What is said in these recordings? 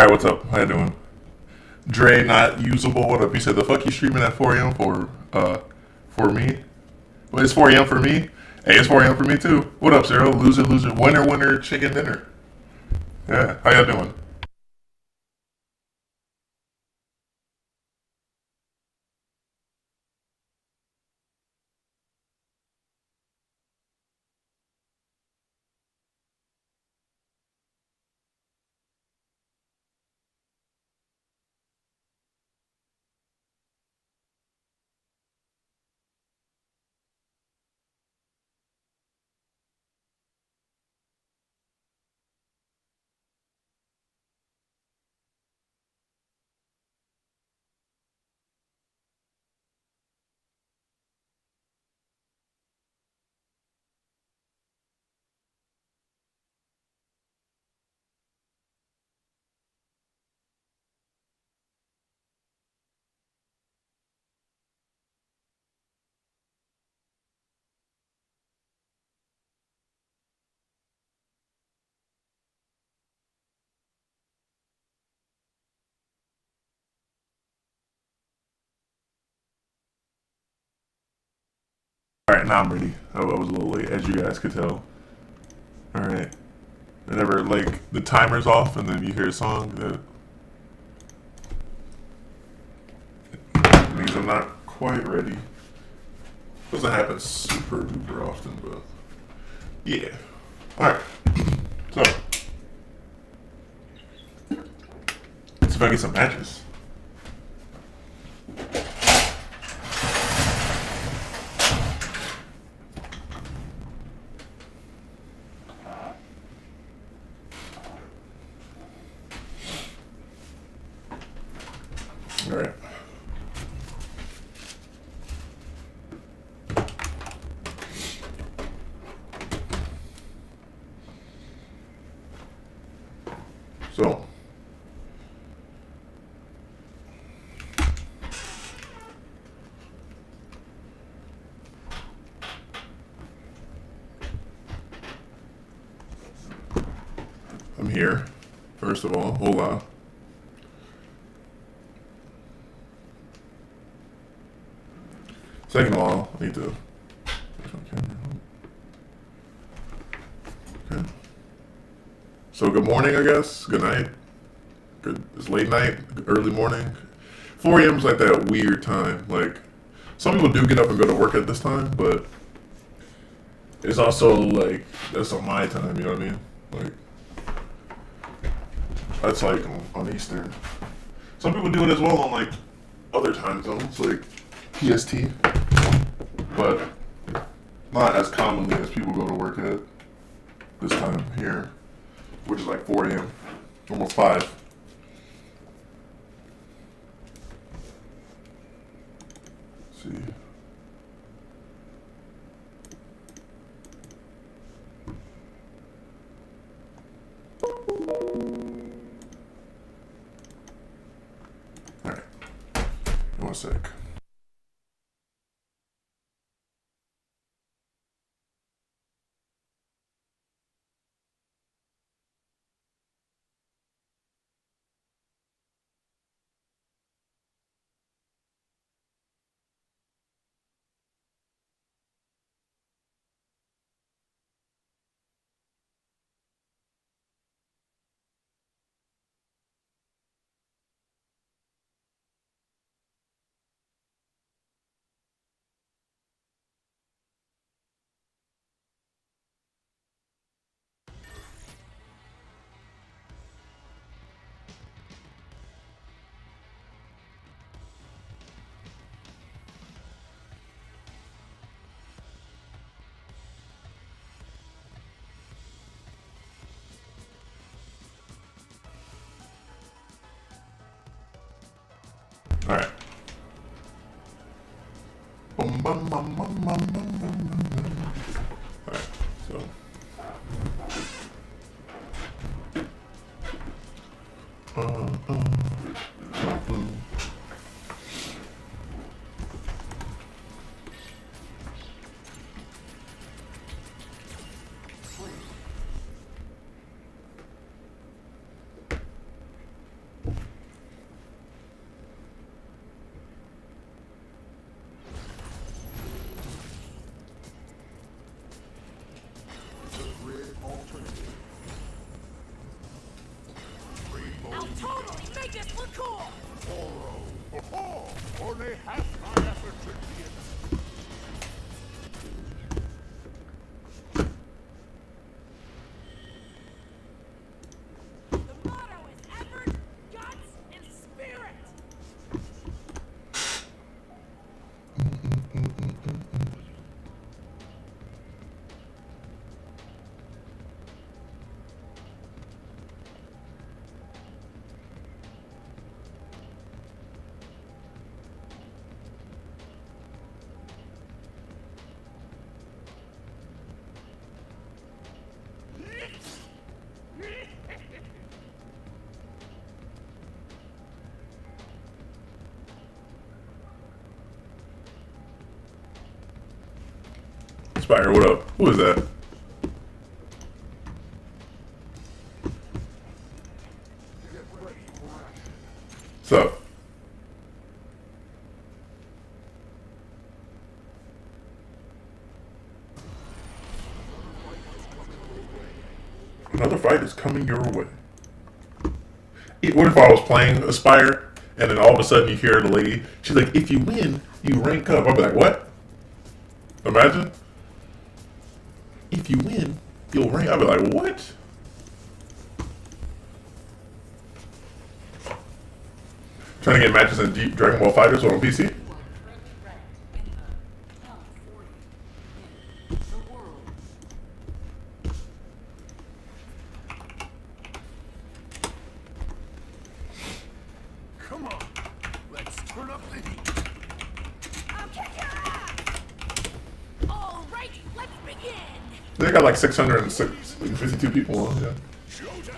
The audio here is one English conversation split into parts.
All right, what's up? How you doing? Dre, not usable. What up? You said the fuck you streaming at 4 a.m. For me? Well, it's 4 a.m. for me. Hey, it's 4 a.m. for me too. What up, Cyril? Loser, loser, winner, winner, chicken dinner. Yeah, how y'all doing? All right, now I'm ready. I was a little late, as you guys could tell. All right. Whenever like the timer's off, and then you hear a song, that means I'm not quite ready. Doesn't happen super duper often, but yeah. All right. So let's see if I get some matches. All right. So I'm here. First of all, hola. Second of all, I need to. Okay. So good morning, I guess. Good night. Good. It's late night, early morning. 4 a.m. is like that weird time. Like some people do get up and go to work at this time, but it's also like that's on my time. You know what I mean? Like that's like on Eastern. Some people do it as well on like other time zones, like PST, but not as commonly as people go to work at this time here, which is like 4 a.m., almost 5. Let's see. All right, one sec. All right. Bum, bum, bum, bum, bum, bum, bum, bum, bum. All right. So. Mm. just look cool. Only half my effort should be enough. The motto is effort, guts, and spirit. Spire, what up? Who is that? What's up? Another fight is coming your way. What if I was playing Aspire and then all of a sudden you hear the lady, she's like, if you win, you rank up. I'll be like, what? Imagine. If you win, you'll rank. I'll be like, what? Trying to get matches in Deep Dragon Ball Fighters or on PC? Come on, let's turn up the heat. I'll kick your ass. All right, let's begin. They got like 652 people on, yeah. Showtime!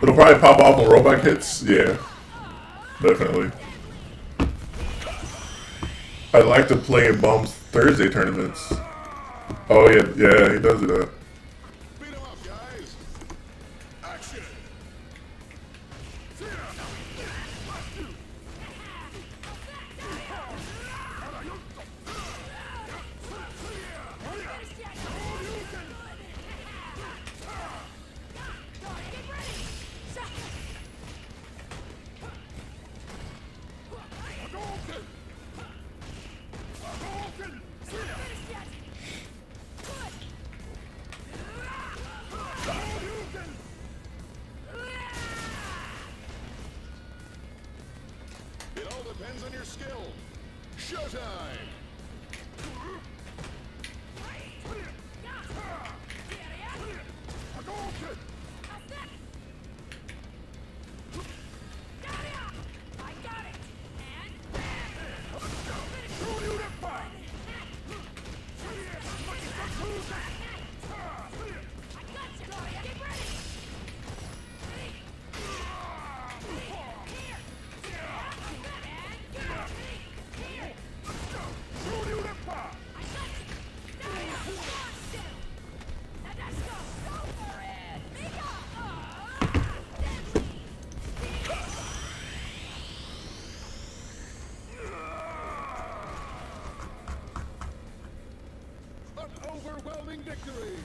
It'll probably pop off when rollback hits. Yeah, definitely. I'd like to play in Bum's Thursday tournaments. Oh yeah, yeah, he does do that. Beat 'em up, guys! Action! It all depends on your skill. Showtime! An overwhelming victory!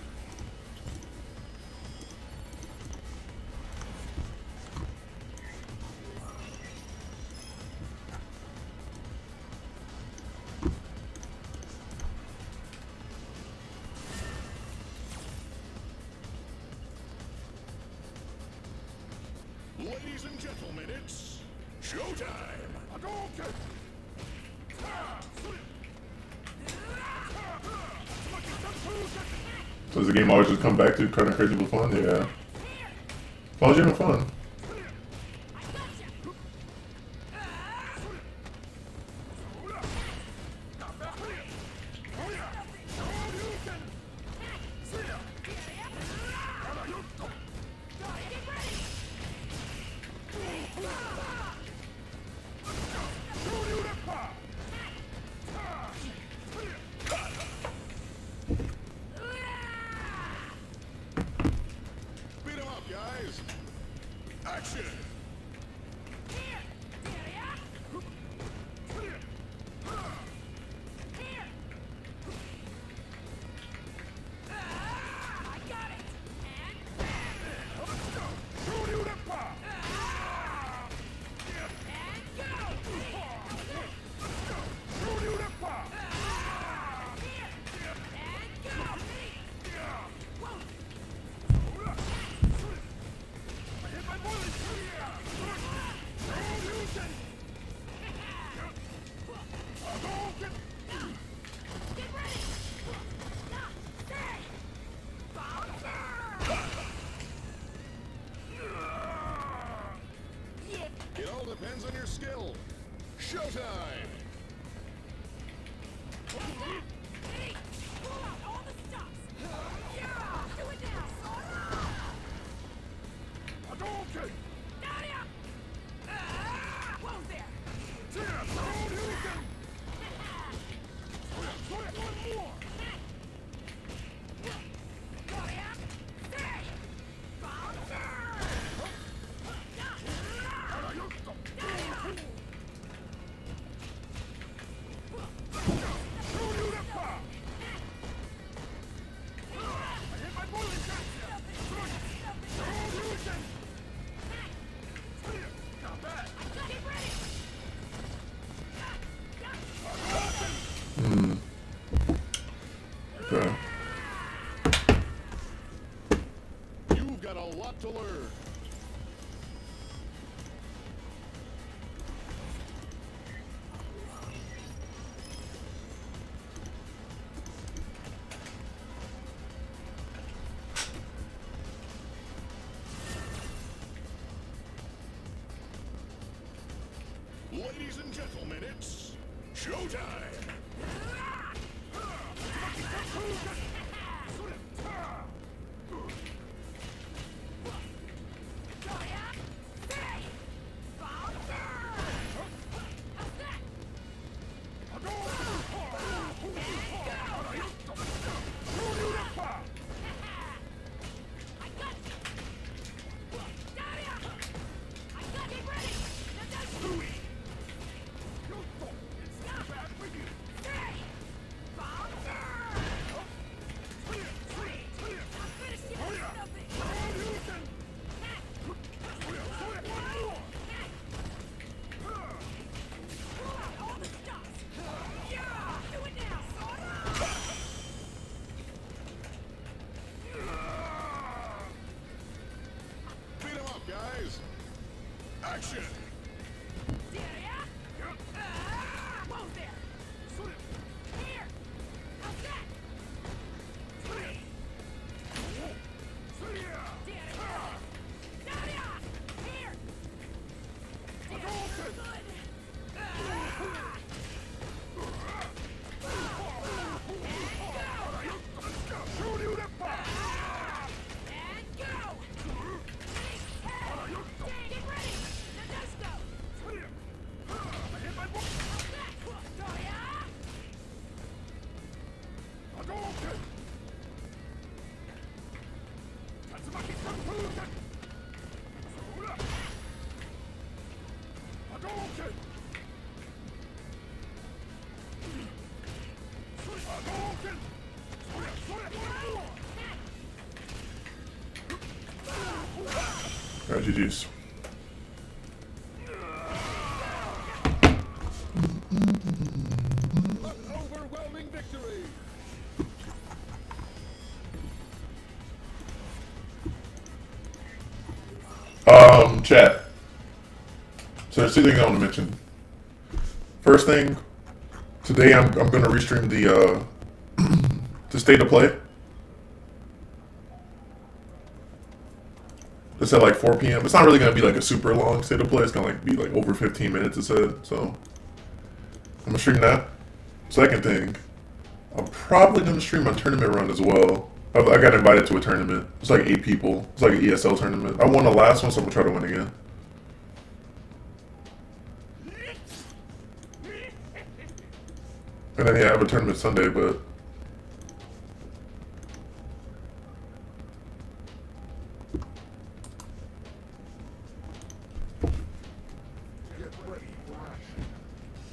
Ladies and gentlemen, it's showtime! Hadouken! So does the game always just come back to kind of crazy but fun? Yeah. As long as you're having fun. lot to learn. Ladies and gentlemen, it's showtime! Beat 'em up, guys! Action! Whoa there! Here! How's that? Here! And go! Get ready! Now let's go! Alright, GG's. An overwhelming victory! Chat. So there's two things I want to mention. First thing, today I'm going to restream the State of Play. It's at like 4 p.m. It's not really going to be like a super long State of Play. It's going to be like over 15 minutes, it said. So I'm going to stream that. Second thing, I'm probably going to stream my tournament run as well. I got invited to a tournament. It's like 8 people. It's like an ESL tournament. I won the last one, so I'm going to try to win again. And then, yeah, I have a tournament Sunday, but...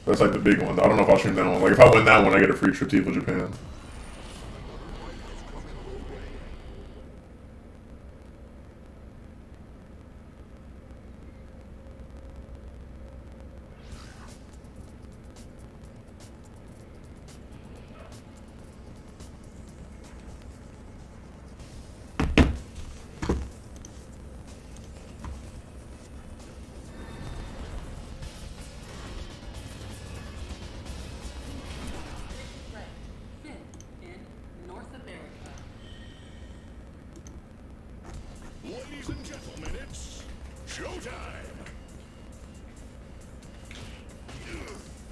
That's like the big one. I don't know if I'll stream that one. Like, if I win that one, I get a free trip to Evil Japan. Ladies and gentlemen, it's showtime!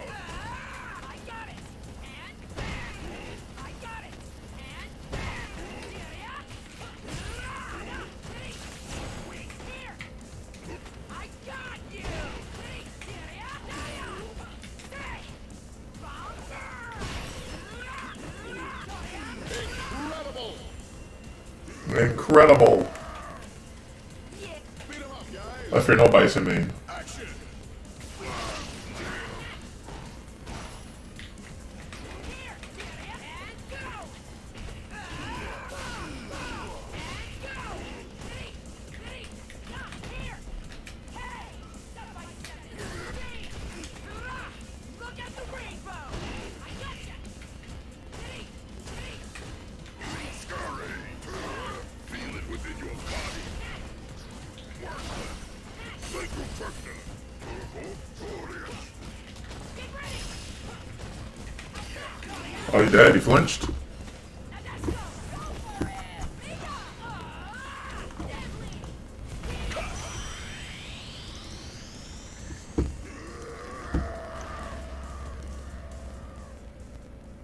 I got it! And I got it! And here! I got you! Incredible! Incredible! Beat 'em up, guys! I fear no bison me. Action! Look at the rainbow! I gotcha! Scurry! Feel it within your body! Oh, he dead? He flinched?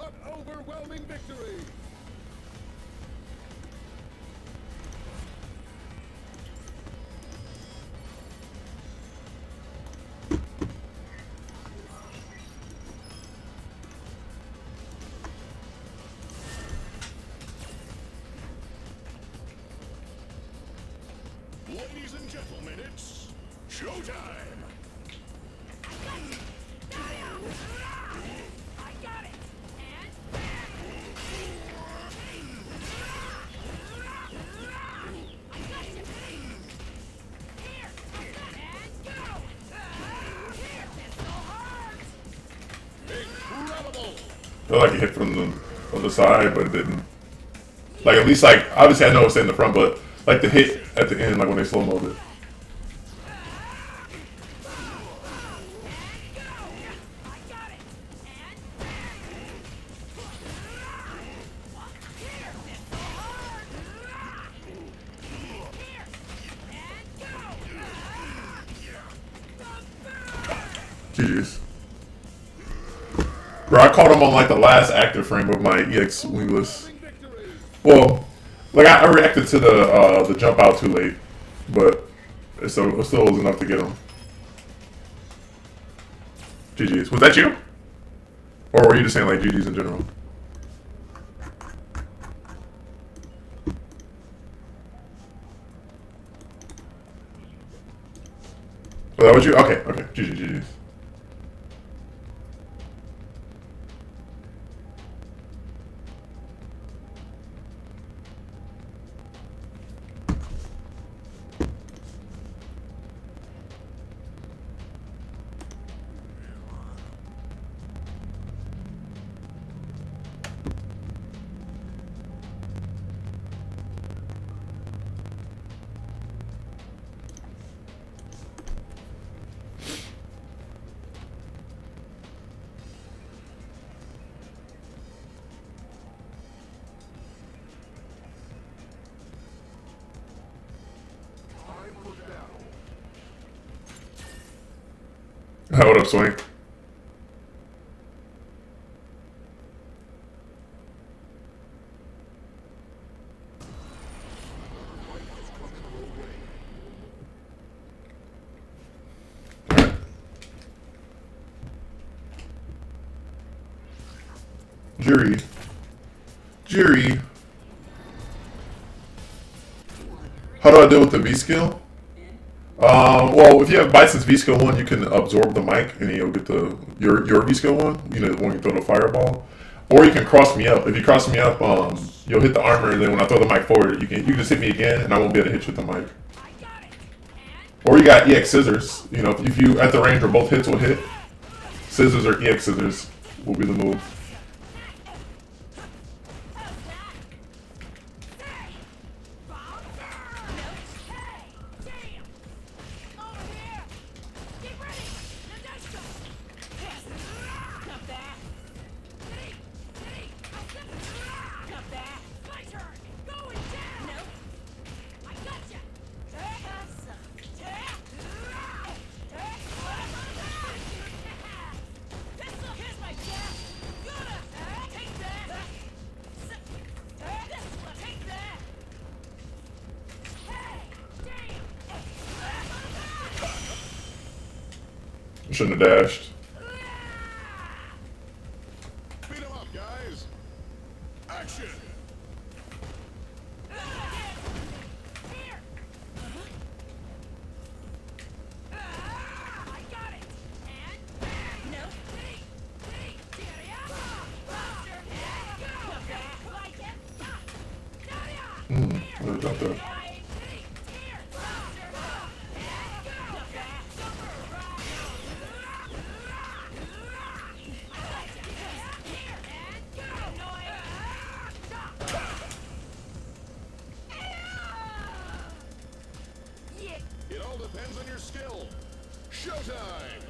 An overwhelming victory. Ladies and gentlemen, it's showtime. I got it. And I got you. Here. And go. Here. Pistol hard. Incredible. I feel like it hit from the side, but it didn't. Like, at least, like, obviously I know it's in the front, but, like, the hit at the end, like, when they slow-moed it. GG's. Bro, I caught him on, like, the last active frame of my EX wingless. Well, like, I reacted to the jump out too late, but it still was enough to get him. GG's. Was that you? Or were you just saying, like, GG's in general? Oh, that was you? Okay, okay. GG's. What up, Swing? Jerry. How do I deal with the V skill? Well, if you have Bison's V skill 1, you can absorb the mic and you'll get your V skill 1. You know, when you throw the fireball, or you can cross me up. If you cross me up, you'll hit the armor, and then when I throw the mic forward, you can just hit me again, and I won't be able to hit you with the mic. Or you got EX scissors. You know, if you at the range where both hits will hit, scissors or EX scissors will be the move. I shouldn't have dashed. Beat 'em up, guys. Action. What did I drop that? It all depends on your skill. Showtime.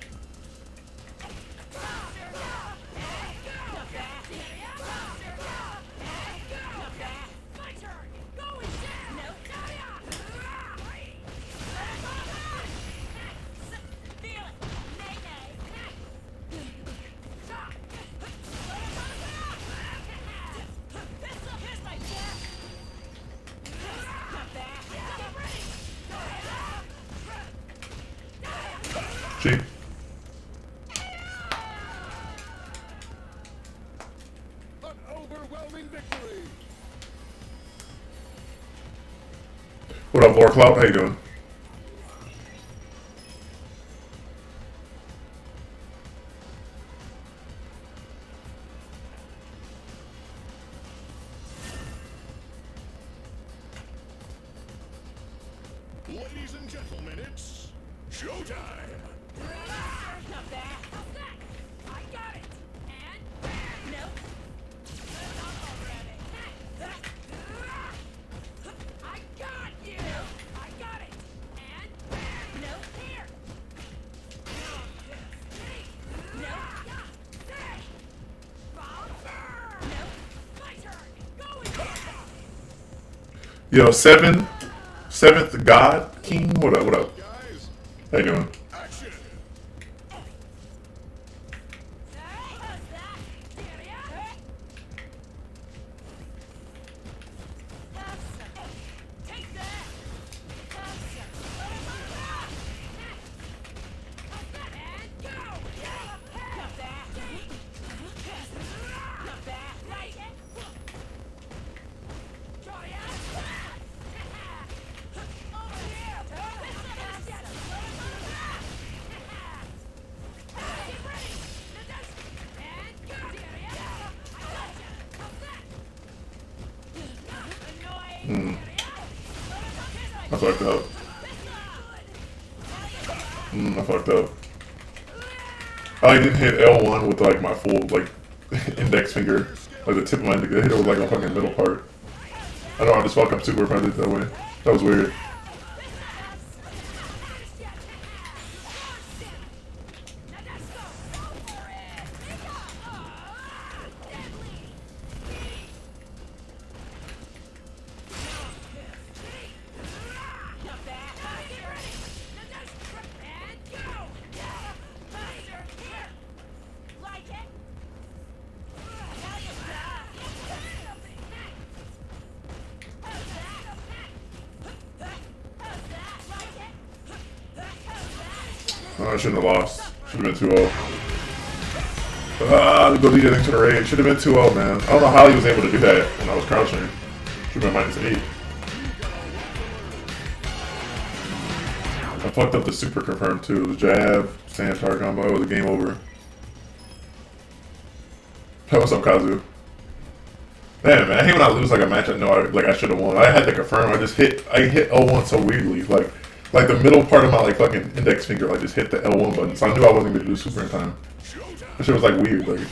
Cheap. An overwhelming victory. What up, Lord Cloud? How you doing? Ladies and gentlemen, it's showtime. Not that. I got it. And nope. I got you. I got it. And nope. Here. Nope. Bomber. Nope. My turn. Going. Yo, seventh God King. What up? What up? Guys, How you doing? action. I fucked up. I fucked up. I didn't hit L1 with like my full like index finger, like the tip of my index. I hit it with like a fucking middle part. I know I just fucked up super if I did it that way. That was weird. Oh, I shouldn't have lost. Should have been 2-0. Ah, go lead that thing to the raid. Should have been 2-0, man. I don't know how he was able to do that when I was crouching. Should have been -8. I fucked up the super confirm too. The jab, Sandstar combo, it was a game over. Hey, what's up, Kazu? Damn, man, I hate when I lose like a match I know I should have won. I had to confirm. I hit L1 so weirdly, like the middle part of my like fucking index finger like just hit the L1 button, so I knew I wasn't gonna do super in time. That shit was like weird, like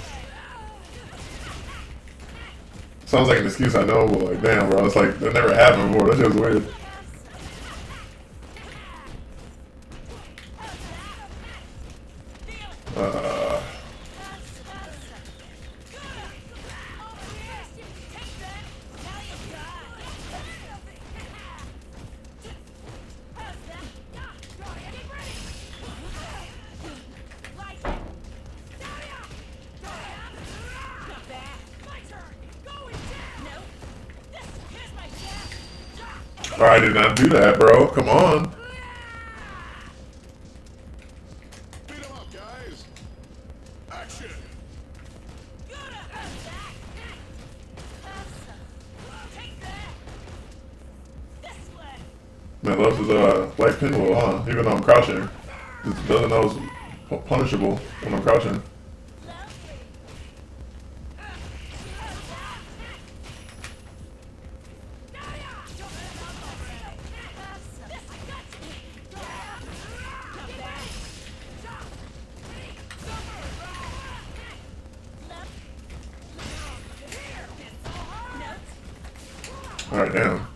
sounds like an excuse I know, but like damn, bro, it's like that never happened before. That shit was weird. I did not do that, bro. Come on. Beat 'em up, guys. Action. Man, loves his light pinwheel, huh? Even though I'm crouching. It doesn't know it's punishable when I'm crouching. Alright, damn.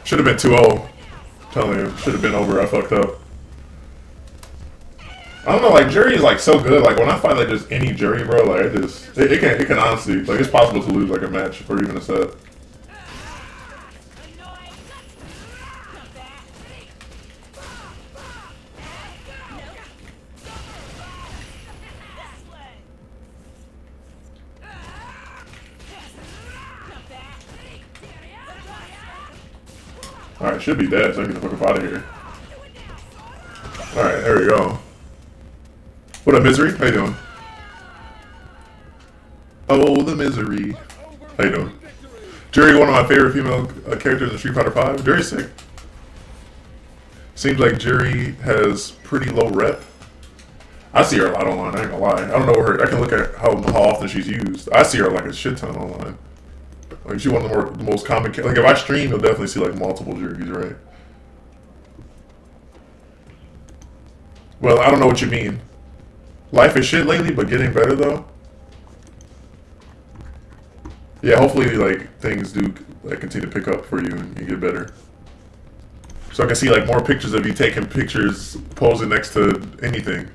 Should have been 2-0. Telling you, should have been over. I fucked up. I don't know, like jury is like so good. Like when I find like just any jury, bro, like it can honestly like it's possible to lose like a match or even a set. Alright, should be dead, so I can get the fuck up out of here. Alright, there we go. What up, Misery? How you doing? Oh, the misery. How you doing? Jury, one of my favorite female characters in Street Fighter V. Jury's sick. Seems like Jury has pretty low rep. I see her a lot online. I ain't gonna lie. I don't know her. I can look at how often she's used. I see her like a shit ton online. Like she's one of the most common. Like if I stream, you'll definitely see like multiple Juries, right? Well, I don't know what you mean. Life is shit lately, but getting better though. Yeah, hopefully like things do like continue to pick up for you and get better. So I can see like more pictures of you taking pictures, posing next to anything.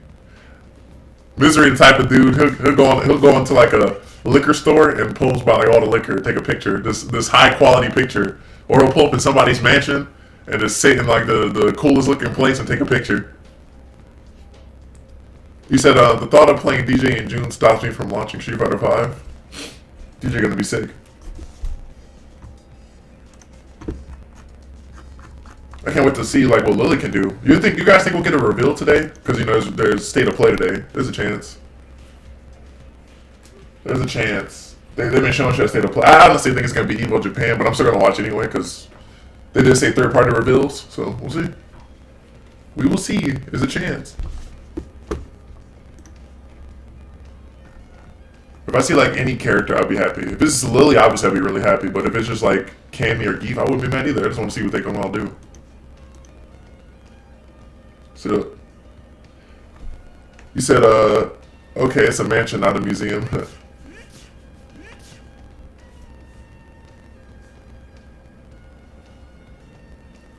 Misery, the type of dude, he'll go into like a liquor store and pose by like all the liquor, take a picture, this high quality picture, or he'll pull up in somebody's mansion and just sit in like the coolest looking place and take a picture. He said, the thought of playing DJ in June stops me from launching Street Fighter V. DJ gonna be sick. I can't wait to see like what Lily can do. You guys think we'll get a reveal today? Because you know there's state of play today. There's a chance. There's a chance. They've been showing us state of play. I honestly think it's gonna be Evo Japan, but I'm still gonna watch anyway because they did say third party reveals. So we'll see. We will see. There's a chance. If I see like any character, I'll be happy. If this is Lily, obviously I'll be really happy. But if it's just like Cammy or Geef, I wouldn't be mad either. I just want to see what they can all do. So, you said, okay, it's a mansion, not a museum.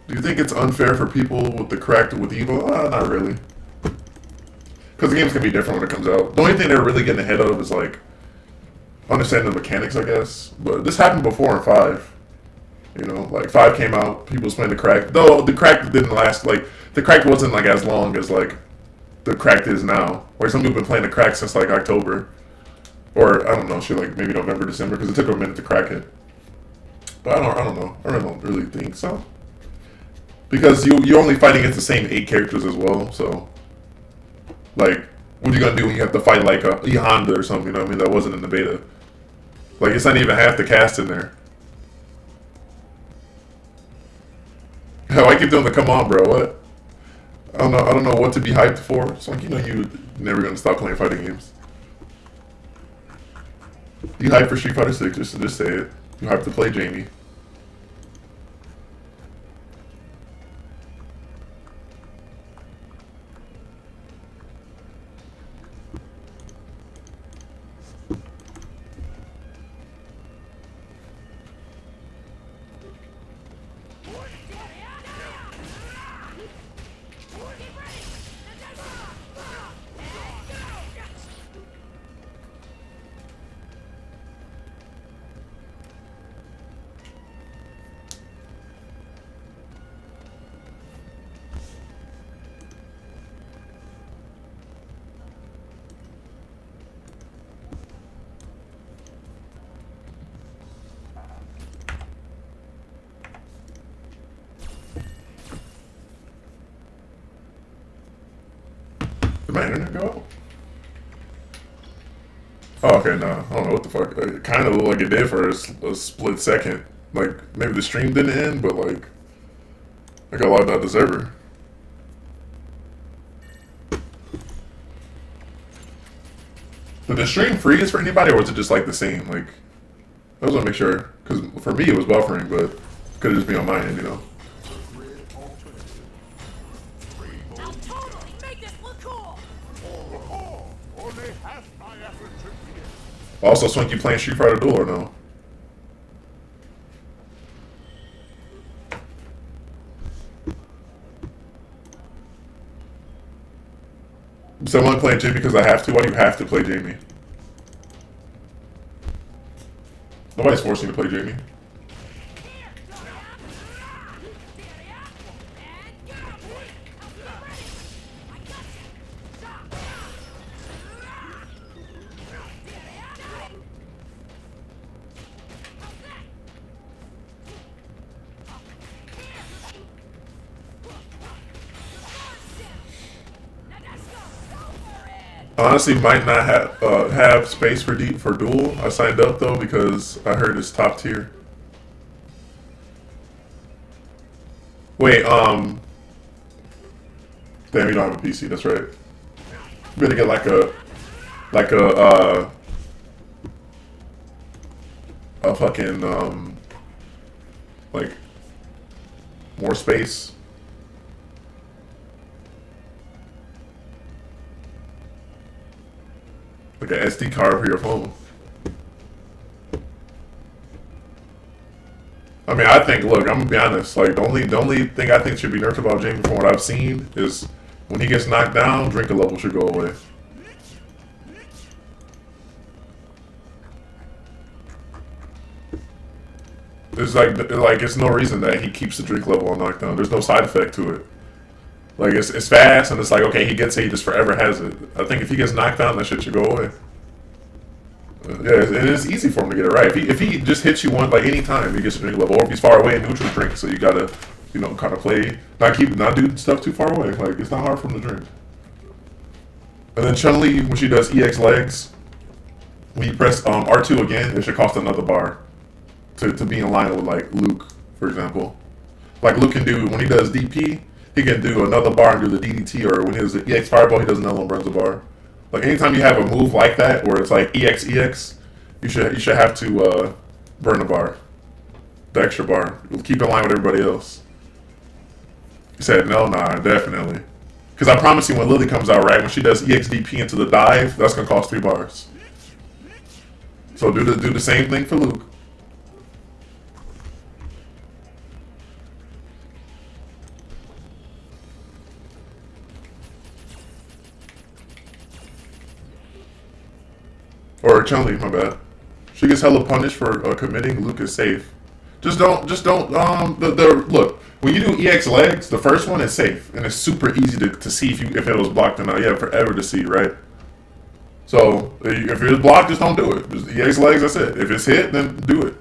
Do you think it's unfair for people with the cracked with Evo? Not really. Because the game's going to be different when it comes out. The only thing they're really getting ahead of is like understanding the mechanics, I guess. But this happened before in 5. You know, like 5 came out, people was playing the crack. Though the crack didn't last, like, the crack wasn't like as long as like the crack is now. Like some people have been playing the crack since like October. Or I don't know, shit like maybe November, December, because it took a minute to crack it. But I don't know. I don't really think so. Because you're only fighting against the same 8 characters as well, so like what are you gonna do when you have to fight like a E-Honda or something, you know what I mean, that wasn't in the beta. Like it's not even half the cast in there. I keep doing the come on, bro. What? I don't know what to be hyped for. It's like, you know, you're never gonna stop playing fighting games. You hyped for Street Fighter 6? Just say it. You hyped to play Jamie. Did my internet go out? Oh, okay, no. I don't know what the fuck. It kind of looked like it did for a split second. Like, maybe the stream didn't end, but like, I got logged out the server. Did the stream freeze for anybody, or was it just like the same? Like, I just want to make sure, because for me it was buffering, but could just be on my end, you know. I'll totally make this look cool. Only half my effort to be. Also, Swink, you playing Street Fighter Duel or no? So I'm only playing Jamie because I have to. Why do you have to play Jamie? Nobody's forcing you to play Jamie. honestly might not have space for dual. I signed up though because I heard it's top tier. Wait, damn, you don't have a PC. That's right. You better get like a fucking like more space. Like an SD card for your phone. I mean, I think. Look, I'm gonna be honest. Like, the only thing I think should be nerfed about Jamie, from what I've seen, is when he gets knocked down, drinker level should go away. There's like it's no reason that he keeps the drink level on knockdown. There's no side effect to it. Like it's fast and it's like okay, he gets it, he just forever has it. I think if he gets knocked down, that shit should go away. Yeah, it is easy for him to get it right. If he just hits you one like any time, he gets a drink level, or if he's far away, neutral drink. So you gotta, kind of play, not do stuff too far away. Like it's not hard for him to drink. And then Chun-Li, when she does EX legs, when you press R2 again, it should cost another bar to be in line with like Luke, for example. Like Luke can do when he does DP, he can do another bar and do the DDT, or when he does the EX fireball, he does another one, burns a bar. Like anytime you have a move like that where it's like EX, you should have to burn a bar, the extra bar. Keep in line with everybody else. He said no, nah, definitely. Because I promise you, when Lily comes out, right, when she does EXDP into the dive, that's gonna cost 3 bars. So do the same thing for Luke. Or Chun-Li, my bad. She gets hella punished for committing. Luke is safe. Just don't. Look. When you do EX legs, the first one is safe and it's super easy to see if it was blocked or not. You have forever to see, right? So if it's blocked, just don't do it. Just EX legs, that's it. If it's hit, then do it.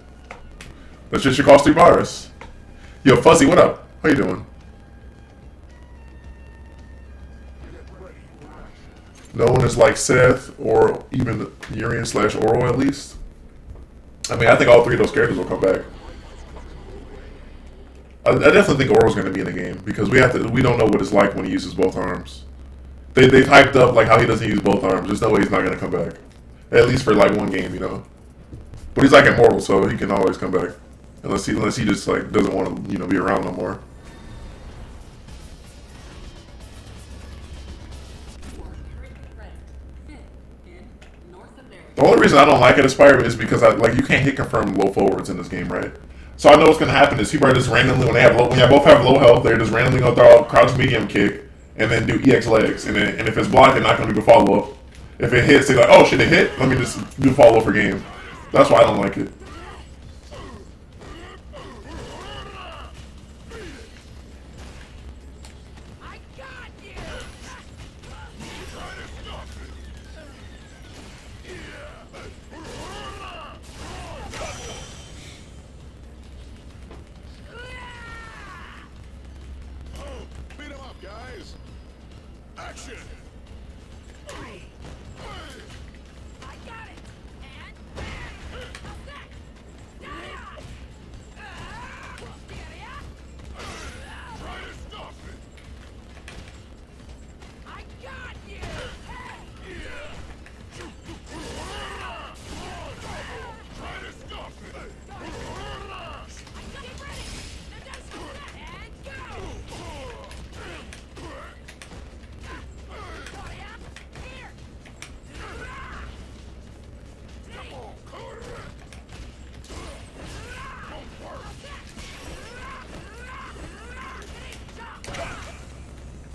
That shit should cost 3 bars. Yo, Fuzzy, what up? How you doing? No one is like Seth or even Urian/Oro at least. I mean, I think all 3 of those characters will come back. I definitely think Oro's going to be in the game because we don't know what it's like when he uses both arms. They've hyped up like how he doesn't use both arms. There's no way he's not going to come back. At least for like one game, But he's like immortal, so he can always come back. Unless he just like doesn't want to, be around no more. The only reason I don't like it, Aspire, is because you can't hit confirm low forwards in this game, right? So I know what's gonna happen is people are just randomly when you both have low health, they're just randomly gonna throw out crouch medium kick and then do EX legs, and if it's blocked, they're not gonna do the follow up. If it hits, they're like, oh shit, it hit. Let me just do follow up for game. That's why I don't like it.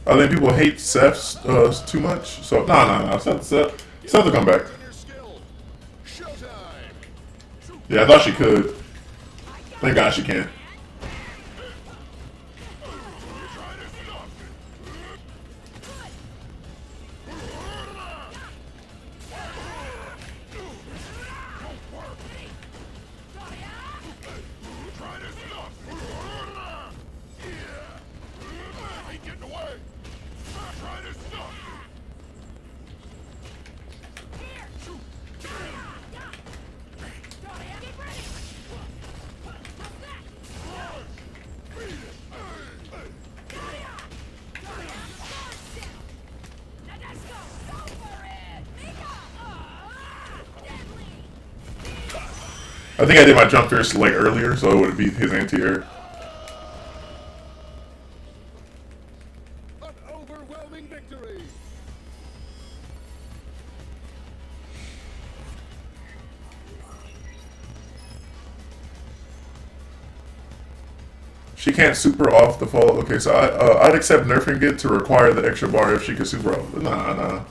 I think people hate Seth too much. So no. Seth will come back. Yeah, I thought she could. Thank God she can. I think I did my jump fierce like earlier, so it would be his anti-air. An overwhelming victory. She can't super off the fall. Okay, so I'd accept nerfing it to require the extra bar if she could super off. Nah, nah.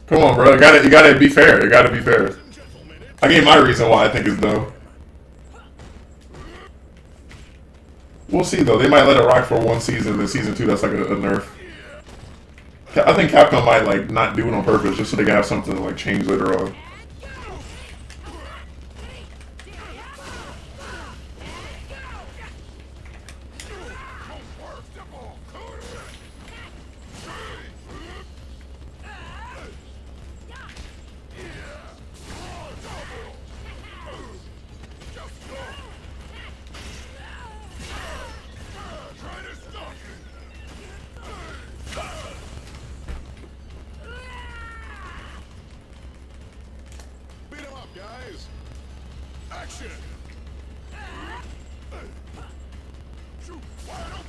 Come on, bro. You gotta be fair. You gotta be fair. I gave my reason why I think it's dumb. We'll see though. They might let it rock for one season. Then season 2, that's like a nerf. I think Capcom might like not do it on purpose just so they can have something to like change later on. Beat 'em up, guys. Action. Shoot wide open.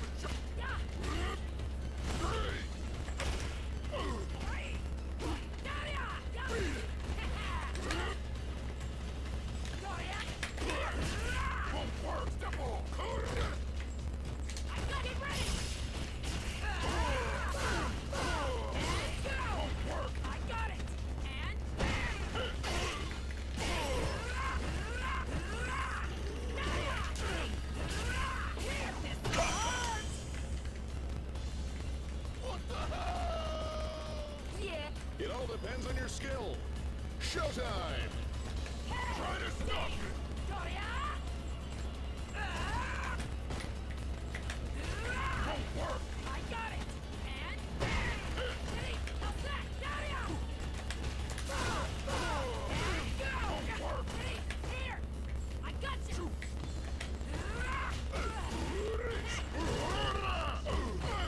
It all depends on your skill. Showtime. Try to stop it.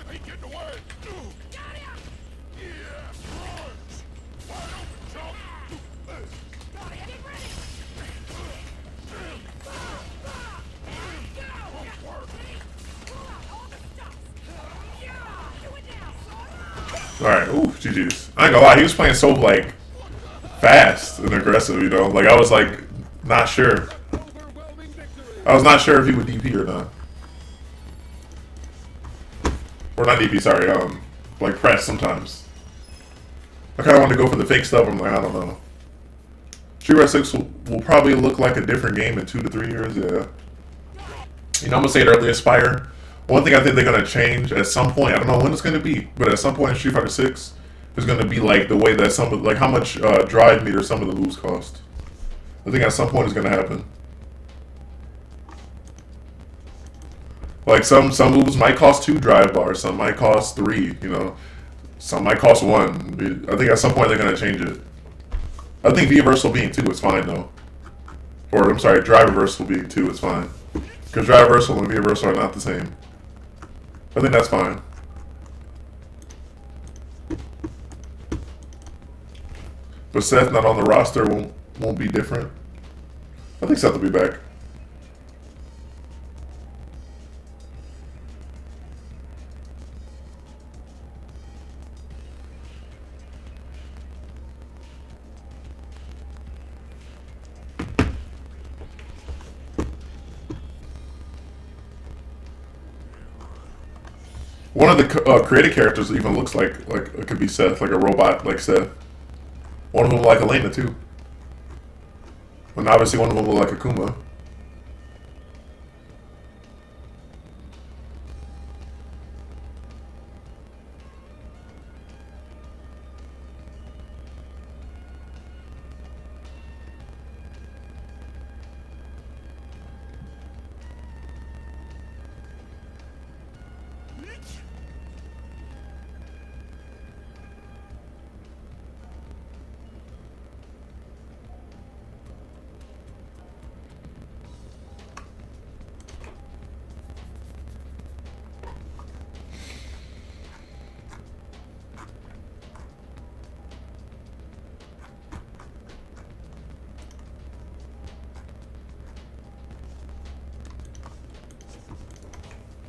Ain't getting away. Alright, ooh, GG's. I ain't gonna lie, he was playing so like fast and aggressive, you know? Like I was like not sure. Overwhelming victory. I was not sure if he would DP or not. Or not DP, sorry, like press sometimes. I kinda wanted to go for the fake stuff, I'm like, I don't know. Street Fighter 6 will probably look like a different game in 2 to 3 years, yeah. You know, I'm gonna say it earlier, Spire. One thing I think they're gonna change at some point, I don't know when it's gonna be, but at some point in Street Fighter 6 is gonna be like the way that some of, like how much drive meter some of the moves cost. I think at some point it's gonna happen. Like some moves might cost 2 drive bars, some might cost 3, you know. Some might cost 1. I think at some point they're gonna change it. I think V reversal being 2 is fine though. Or I'm sorry, drive reversal being 2 is fine. Because drive reversal and V reversal are not the same. I think that's fine. But Seth not on the roster won't be different. I think Seth will be back. One of the created characters even looks like it could be Seth, like a robot like Seth. One of them like Elena too. And obviously one of them look like Akuma.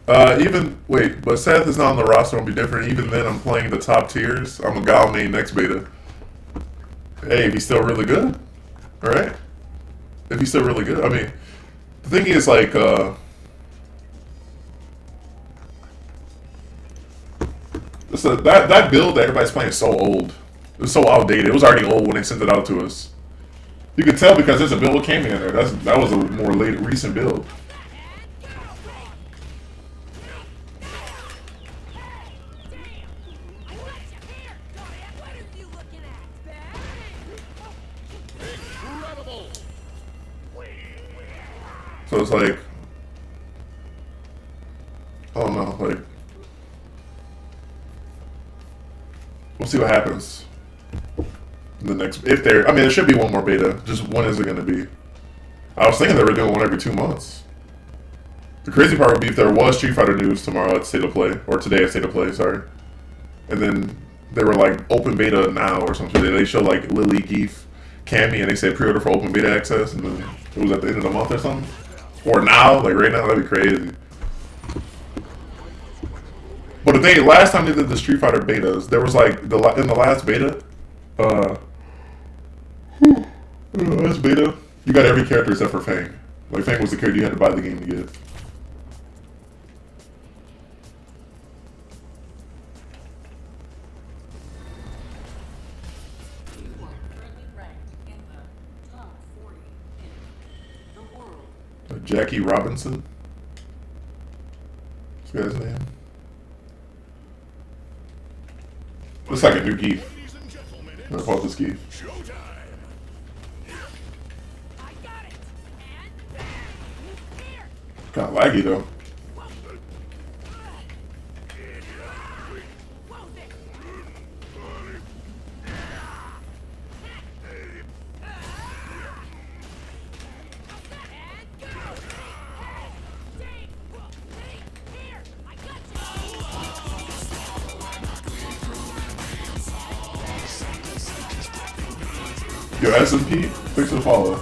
Even wait, but Seth is not on the roster. Will be different. Even then, I'm playing the top tiers. I'm a Gal main next beta. Hey, if he's still really good, all right. If he's still really good, I mean, the thing is like, that build that everybody's playing is so old. It's so outdated. It was already old when they sent it out to us. You can tell because there's a build came in there. That was a more late, recent build. So it's like, I don't know, like, we'll see what happens. The next, if there, I mean, there should be one more beta. Just when is it going to be? I was thinking they were doing one every 2 months. The crazy part would be if there was Street Fighter news tomorrow at State of Play, or today at State of Play, sorry. And then they were like, open beta now or something. They showed like Lily, Geef, Cammy, and they said pre-order for open beta access, and then it was at the end of the month or something. Or now, like right now, that'd be crazy. But the thing, last time they did the Street Fighter betas, there was like, in the last beta, last beta, you got every character except for Fang. Like, Fang was the character you had to buy the game to get. Jackie Robinson. This guy's name. Looks like a new Geef. I call this Geef. Kinda laggy though. Yo, S&P, thanks for the follow.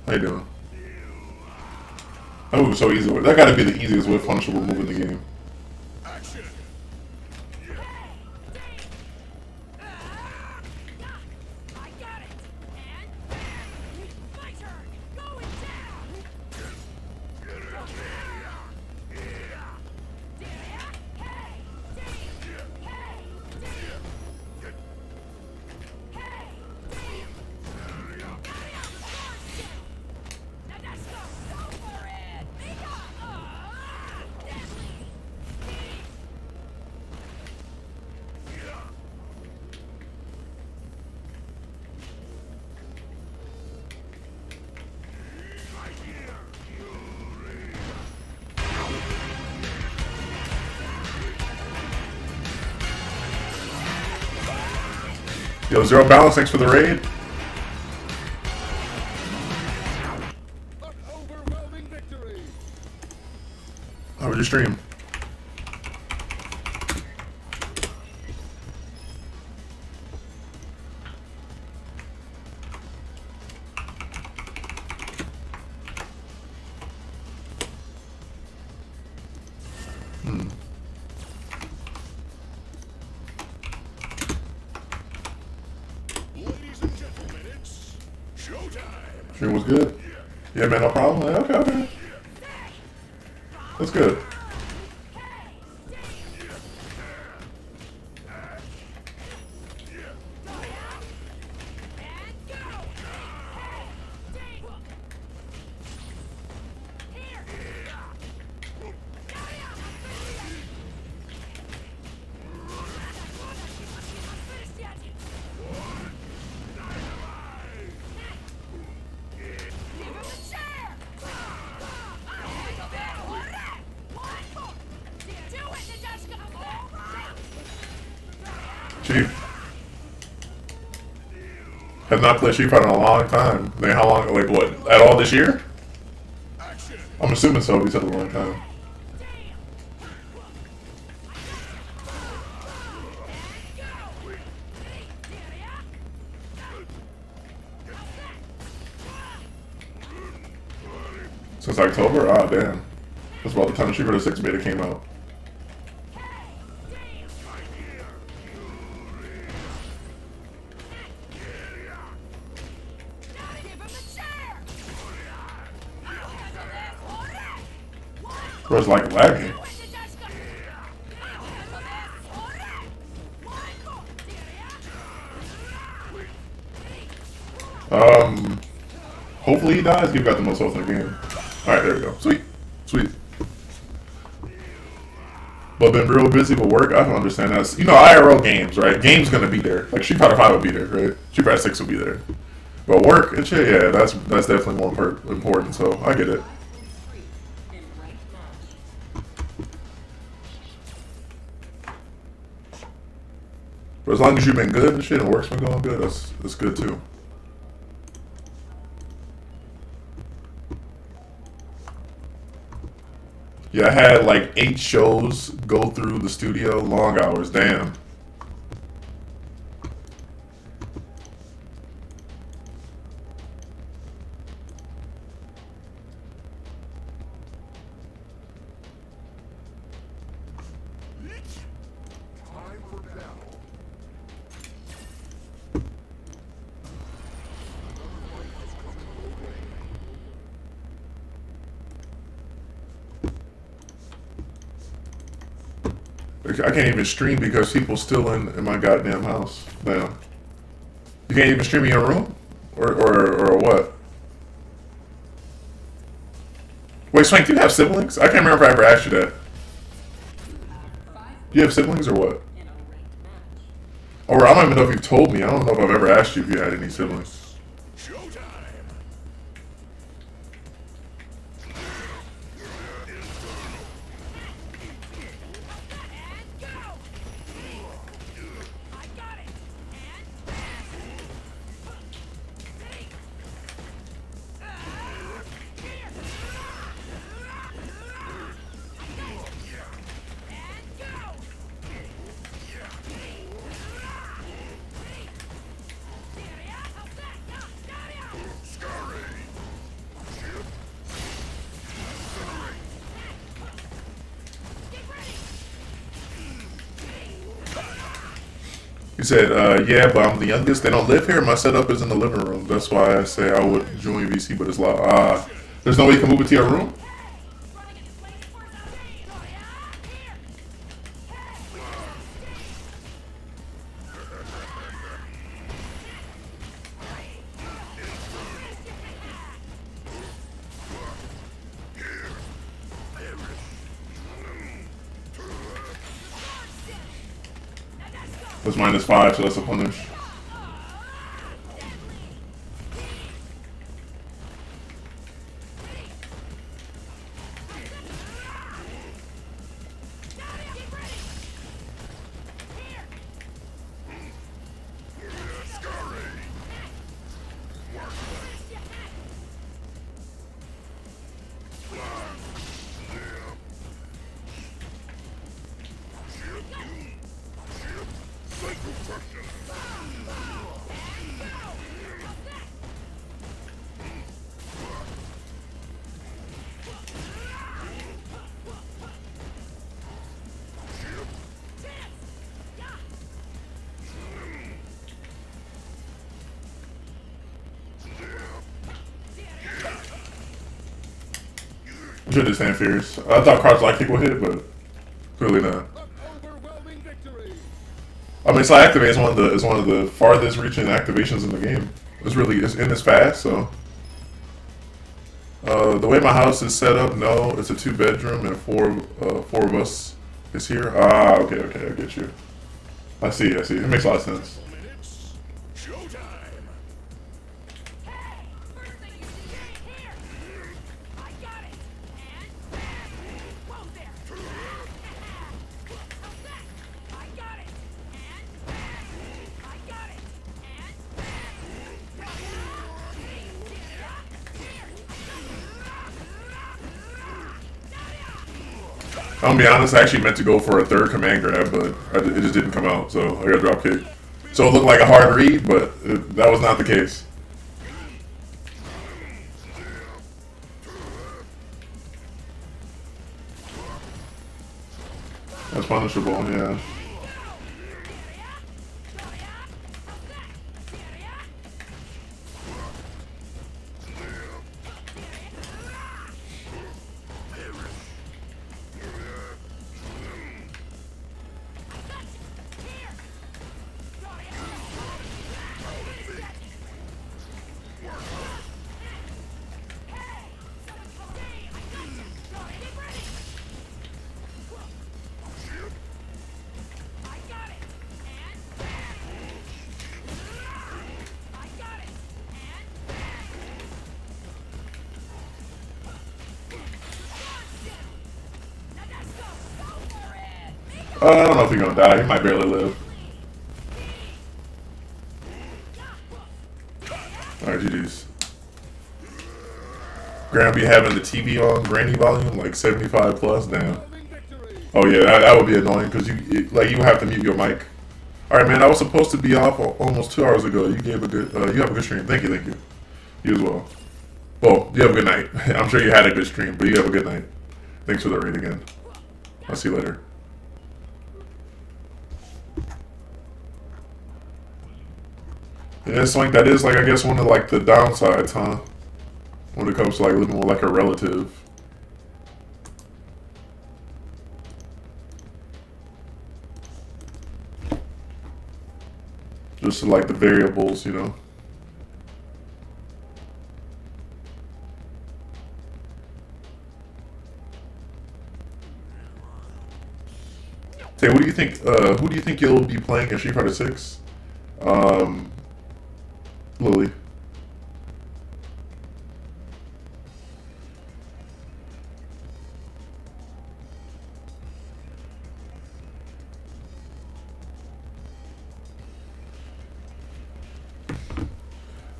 How you doing? That move was so easy. That gotta be the easiest whip punishable move in the game. Yo, Zero Balance, thanks for the raid. How was your stream? Stream was good. Yeah, man, no problem. Okay, okay. That's good. Chief. Have not played Street Fighter in a long time. I mean, how long? Like what? At all this year? I'm assuming so. He said a long time. October? Ah, damn. That's about the time the Street Fighter 6 beta came out. Bro, it's like lagging. Hopefully he dies. You've got the most health in the game. Alright, there we go. Sweet. Sweet. But been real busy with work. I don't understand that. You know, IRL games, right? Games gonna be there. Like Street Fighter 5 will be there, right? Street Fighter 6 will be there. But work and shit, yeah, that's definitely more important. So I get it. But as long as you've been good and shit and work's been going good, that's good too. Yeah, I had like 8 shows go through the studio, long hours, damn. I can't even stream because people still in my goddamn house. Damn. You can't even stream in your room? Or what? Wait, Swank, do you have siblings? I can't remember if I ever asked you that. Do you have siblings or what? Or I don't even know if you've told me. I don't know if I've ever asked you if you had any siblings. He said, yeah, but I'm the youngest. They don't live here. My setup is in the living room. That's why I say I would join VC, but it's loud. There's no way you can move it to your room? That's -5, so that's a punish. Should have stand fierce. I thought Crouch Light Kick would hit, but clearly not. I mean, Slide Activate is one of the farthest reaching activations in the game. It's in this fast, so. The way my house is set up, no, it's a 2-bedroom and four of us is here. Ah, okay, I get you. I see. It makes a lot of sense. I'm gonna be honest, I actually meant to go for a 3rd command grab, but it just didn't come out, so I got drop kick. So it looked like a hard read, but that was not the case. That's punishable, yeah. I don't know if he's gonna die. He might barely live. Alright, GG's. Granny be having the TV on granny volume, like 75 plus. Damn. Oh yeah, that would be annoying because you have to mute your mic. All right, man. I was supposed to be off almost 2 hours ago. You gave a good. You have a good stream. Thank you, thank you. You as well. Well, you have a good night. I'm sure you had a good stream, but you have a good night. Thanks for the raid again. I'll see you later. Yeah, it's like that is like I guess one of like the downsides, huh? When it comes to like living with like a relative. Just like the variables, you know. Say, what do you think? Who do you think you'll be playing in Street Fighter 6? Lily.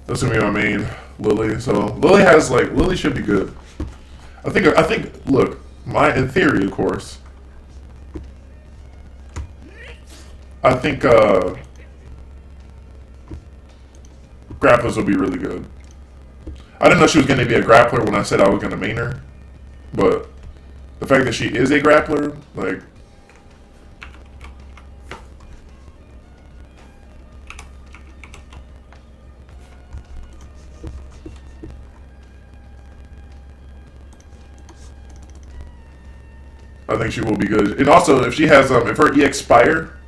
That's gonna be my main, Lily. So Lily has like Lily should be good. I think. Look, in theory, of course. I think grapplers will be really good. I didn't know she was going to be a grappler when I said I was going to main her, but the fact that she is a grappler, like, I think she will be good. And also, if she has, if her EX Spire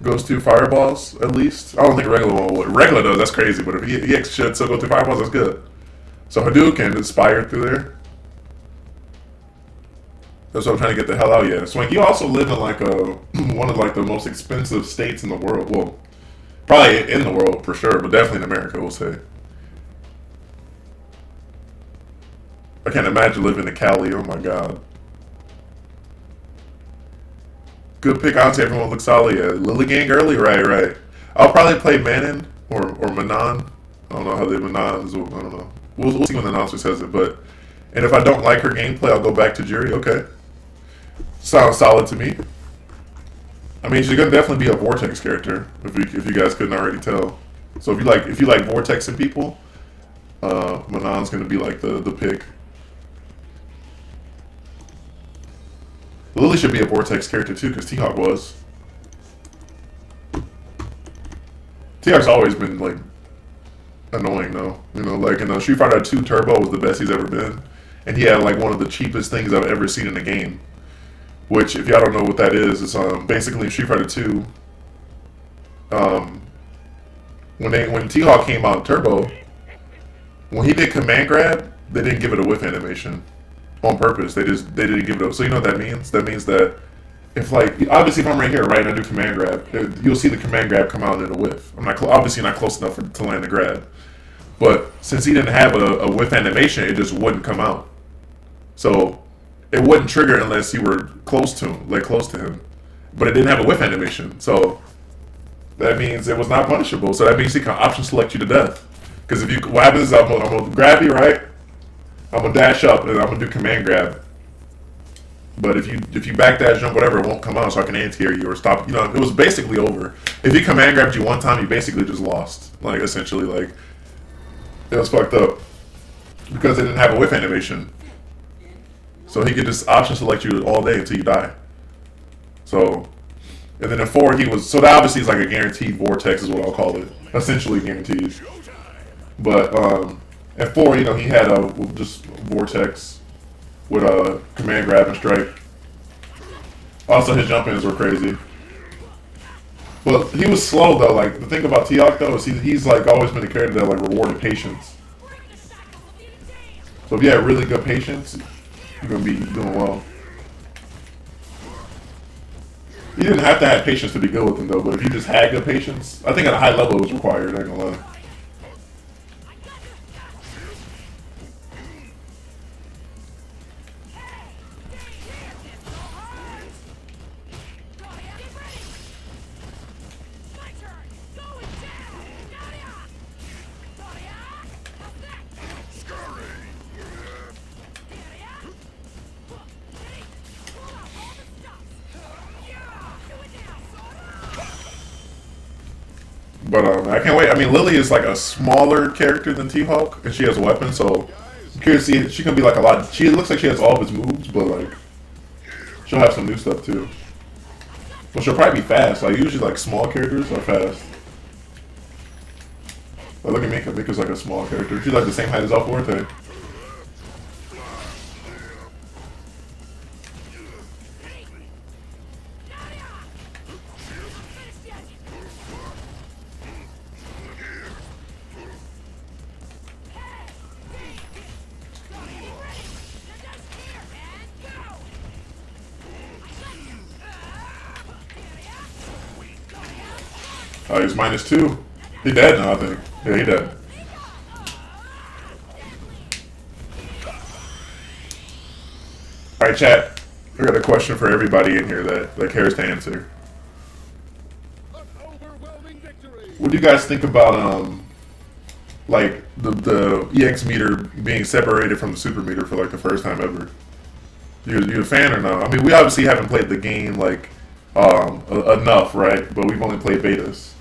goes through fireballs, at least. I don't think regular one would. Regular does, that's crazy. But if EX should still go through fireballs, that's good. So Hadouken inspire through there. That's what I'm trying to get the hell out. Yeah, Swank. You also live in like one of like the most expensive states in the world. Well, probably in the world for sure, but definitely in America, we'll say. I can't imagine living in Cali. Oh my god. Good pick. I'll say everyone looks solid. Yeah, Lily Gang early, right. I'll probably play Manon or Manon. I don't know how they Manons. I don't know. We'll see when the announcer says it. But and if I don't like her gameplay, I'll go back to Jury. Okay, sounds solid to me. I mean, she's gonna definitely be a Vortex character if you guys couldn't already tell. So if you like Vortex and people, Manon's gonna be like the pick. Lily should be a Vortex character too, because T-Hawk was. T-Hawk's always been like annoying though. You know, like in Street Fighter 2 Turbo was the best he's ever been. And he had like one of the cheapest things I've ever seen in a game. Which, if y'all don't know what that is, it's basically in Street Fighter 2. When T-Hawk came out in Turbo, when he did command grab, they didn't give it a whiff animation. On purpose, they didn't give it up. So you know what that means? That means that if like obviously if I'm right here, right, and I do command grab, you'll see the command grab come out in a whiff. I'm not obviously not close enough to land the grab, but since he didn't have a whiff animation, it just wouldn't come out. So it wouldn't trigger unless you were close to him, but it didn't have a whiff animation. So that means it was not punishable. So that means he can option select you to death. Because what happens is I'm gonna grab you, right? I'm gonna dash up and I'm gonna do command grab. But if you back dash jump, whatever, it won't come out, so I can anti-air you or stop. You know, it was basically over. If he command grabbed you one time, you basically just lost. Like essentially, like it was fucked up because it didn't have a whiff animation. So he could just option select you all day until you die. So, and then in 4 he was, so that obviously is like a guaranteed vortex is what I'll call it, essentially guaranteed. But at 4, you know, he had a just vortex with a command grab and strike. Also, his jump ins were crazy. But he was slow though. Like the thing about T-Hawk though is he's like always been a character that like rewarded patience. So if you have really good patience, you're gonna be doing well. You didn't have to have patience to be good with him though, but if you just had good patience, I think at a high level it was required. I ain't gonna lie. But I can't wait. I mean, Lily is like a smaller character than T-Hawk, and she has a weapon, so I'm curious to see. She can be like a lot. She looks like she has all of his moves, but like she'll have some new stuff too. But she'll probably be fast. Like usually, like small characters are fast. But look at Mika. Mika's like a small character. She's like the same height as El Forte. He's -2. He dead now, I think. Yeah, he dead. Alright, chat. I got a question for everybody in here that cares to answer. What do you guys think about like the EX meter being separated from the super meter for like the first time ever? You a fan or no? I mean, we obviously haven't played the game like enough, right? But we've only played betas.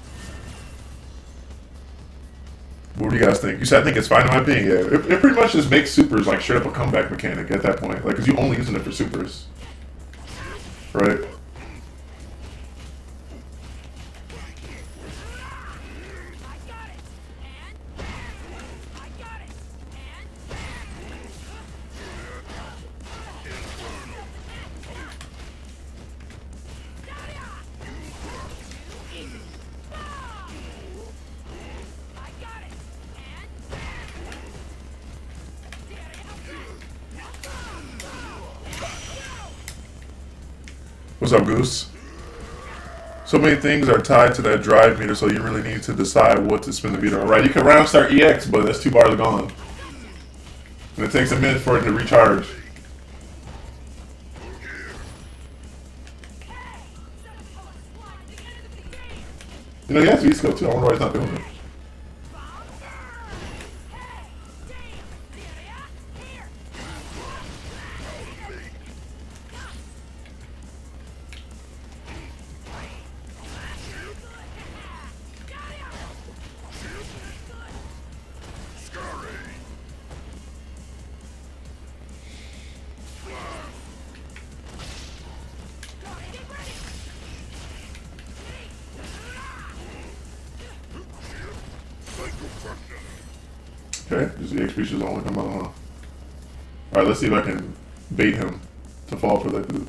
What do you guys think? You said I think it's fine in my opinion. Yeah, it pretty much just makes supers like straight up a comeback mechanic at that point, like because you only using it for supers, right? What's up, Goose? So many things are tied to that drive meter, so you really need to decide what to spin the meter on. Right, you can round start EX, but that's 2 bars gone. And it takes a minute for it to recharge. You know, he has V-Skill too. I wonder why he's not doing it. Okay, this EX feature's only come out, huh? Alright, let's see if I can bait him to fall for that dude.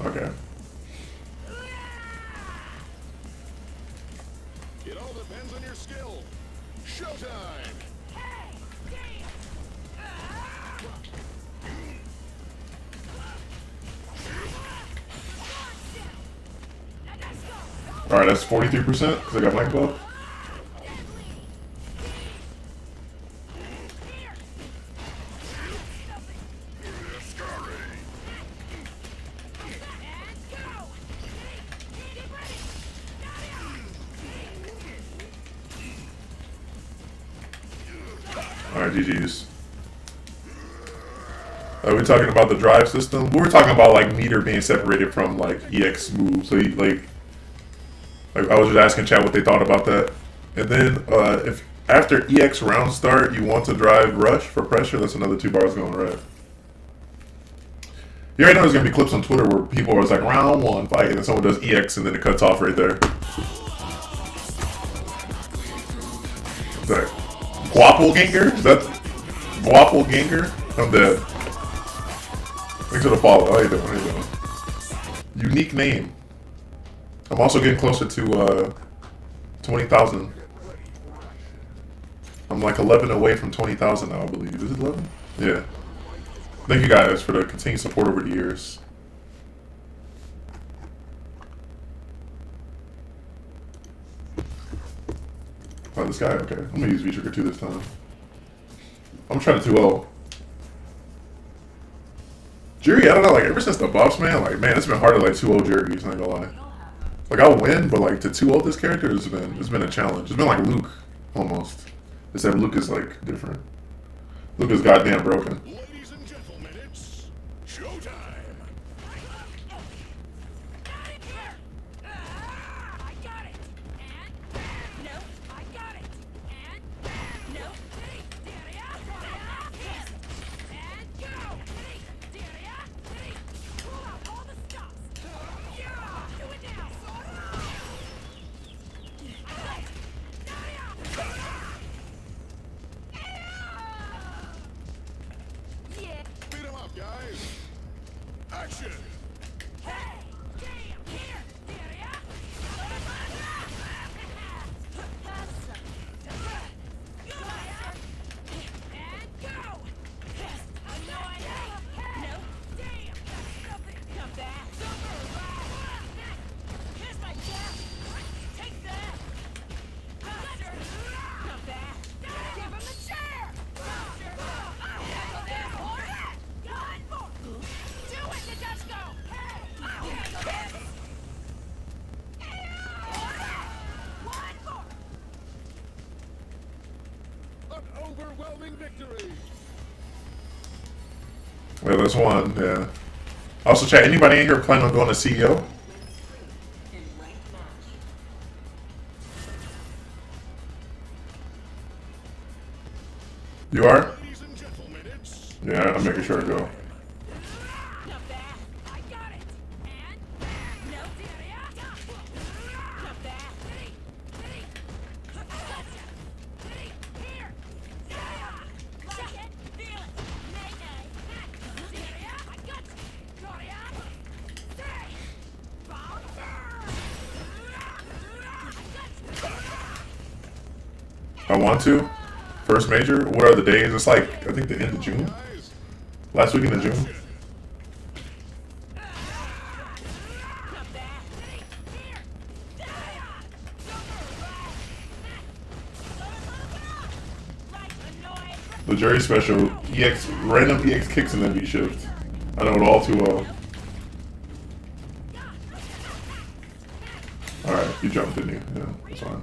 Okay. It all depends on your skill. Showtime! Alright, that's 43% because I got blank buff. Alright, GG's. We're talking about the drive system. We were talking about like meter being separated from like EX moves. So like I was just asking chat what they thought about that. And then After EX round start, you want to drive rush for pressure. That's another 2 bars going red. You already know there's gonna be clips on Twitter where people are like round 1 fight, and then someone does EX and then it cuts off right there. Is that Guapelganger? Is that Guapelganger? I'm dead. Thanks for the follow. How you doing? How you doing? Unique name. I'm also getting closer to 20,000. I'm like 11 away from 20,000 now, I believe. Is it 11? Yeah. Thank you guys for the continued support over the years. Oh, this guy? Okay. I'm gonna use V-Trigger 2 this time. I'm trying to 2-0. Jury, I don't know, like ever since the buffs, man, it's been hard to like 2-0 Juries, not gonna lie. Like I'll win, but like to 2-0 this character it's been a challenge. It's been like Luke, almost. Except Luke is like different. Luke is goddamn broken. Ladies and gentlemen, it's showtime. I got it. And no, I got it. And no, and go. Pull out all the stops. Yeah, do it now. Yeah. Beat 'em up, guys. Action. Hey, damn, here, Daria. And go. No, damn, come back. Here's my death. Take that. Come back. Give him the chair. Do it, Nadeshko. One more. An overwhelming victory. Yeah, that's one, yeah. Also, chat, anybody in here planning on going to CEO? You are? Ladies and gentlemen, it's Yeah, I'm making sure to go. Come back. I got it. And no, Daria. Come back. Here. Like it. Feel it. Nay. Daria. I got you. Daria. Stay. Bouncer. I want to. First major? What are the days? It's like, I think the end of June. guys. Last weekend of June. Come back. Here. Like annoyed. The jury special, EX, random EX kicks and then V shift. I know it all too well. Alright, you jumped, didn't you? Yeah, that's fine.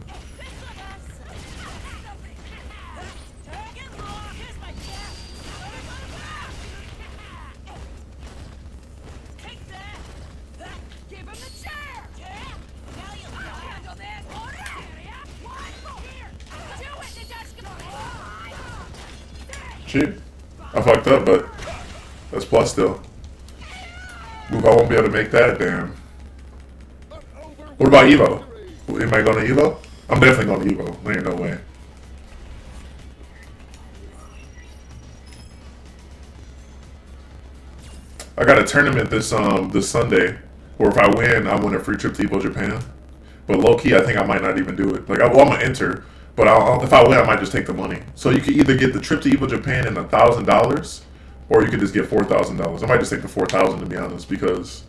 Shit. I fucked up, but that's plus still. Move, I won't be able to make that, damn. What about Evo? Am I going to Evo? I'm definitely going to Evo. There ain't no way. I got a tournament this Sunday where if I win a free trip to Evo Japan. But low key, I think I might not even do it. Like I'm gonna enter, but if I win, I might just take the money. So you could either get the trip to Evo Japan and $1,000, or you could just get $4,000. I might just take the 4,000 to be honest, because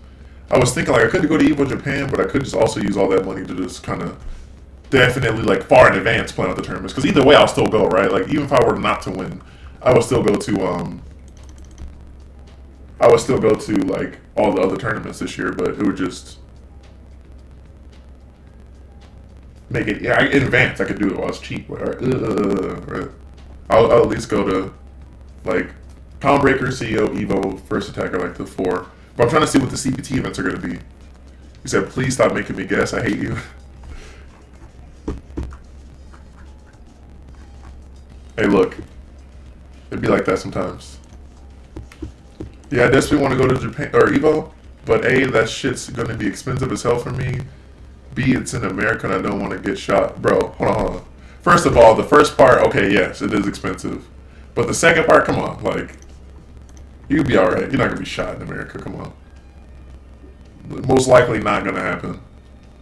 I was thinking like I could go to Evo Japan, but I could just also use all that money to just kind of definitely like far in advance plan out the tournaments. Because either way, I'll still go, right? Like even if I were not to win, I would still go to like all the other tournaments this year, but it would just make it. Yeah, in advance I could do it while it's cheap. Right? I'll at least go to like Pound Breaker, CEO, Evo, First Attacker, like the 4. But I'm trying to see what the CPT events are going to be. He said, "Please stop making me guess. I hate you." Hey, look. It'd be like that sometimes. Yeah, I desperately want to go to Japan or Evo, but A, that shit's gonna be expensive as hell for me. B, it's in America and I don't want to get shot. Bro, hold on. First of all, the first part, okay, yes, it is expensive. But the second part, come on, like, you'll be alright. You're not gonna be shot in America, come on. Most likely not gonna happen.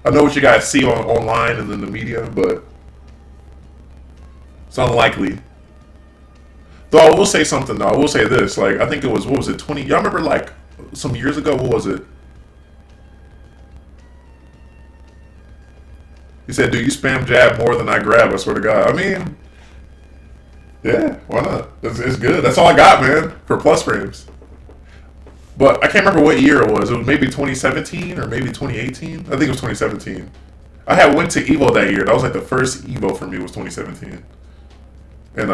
I know what you guys see online and in the media, but it's unlikely. Though I will say something though. I will say this. Like, I think it was, what was it, 20? Y'all remember like some years ago? What was it? He said, "Do you spam jab more than I grab?" I swear to God. I mean, yeah, why not? It's good. That's all I got, man, for plus frames. But I can't remember what year it was. It was maybe 2017 or maybe 2018. I think it was 2017. I had went to Evo that year. That was like the first Evo for me was 2017. And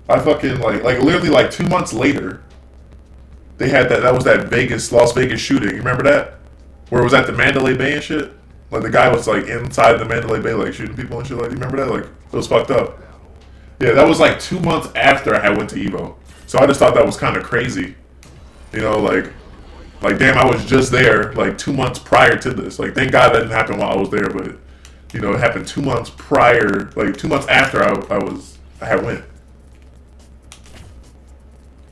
I fucking like literally like 2 months later, they had that was that Las Vegas shooting. You remember that? Where it was at the Mandalay Bay and shit? Like the guy was like inside the Mandalay Bay like shooting people and shit like, you remember that? Like it was fucked up. Yeah, that was like 2 months after I had went to Evo. So I just thought that was kind of crazy. You know, like damn, I was just there like 2 months prior to this. Like thank God that didn't happen while I was there, but you know, it happened 2 months prior, like 2 months after I had went.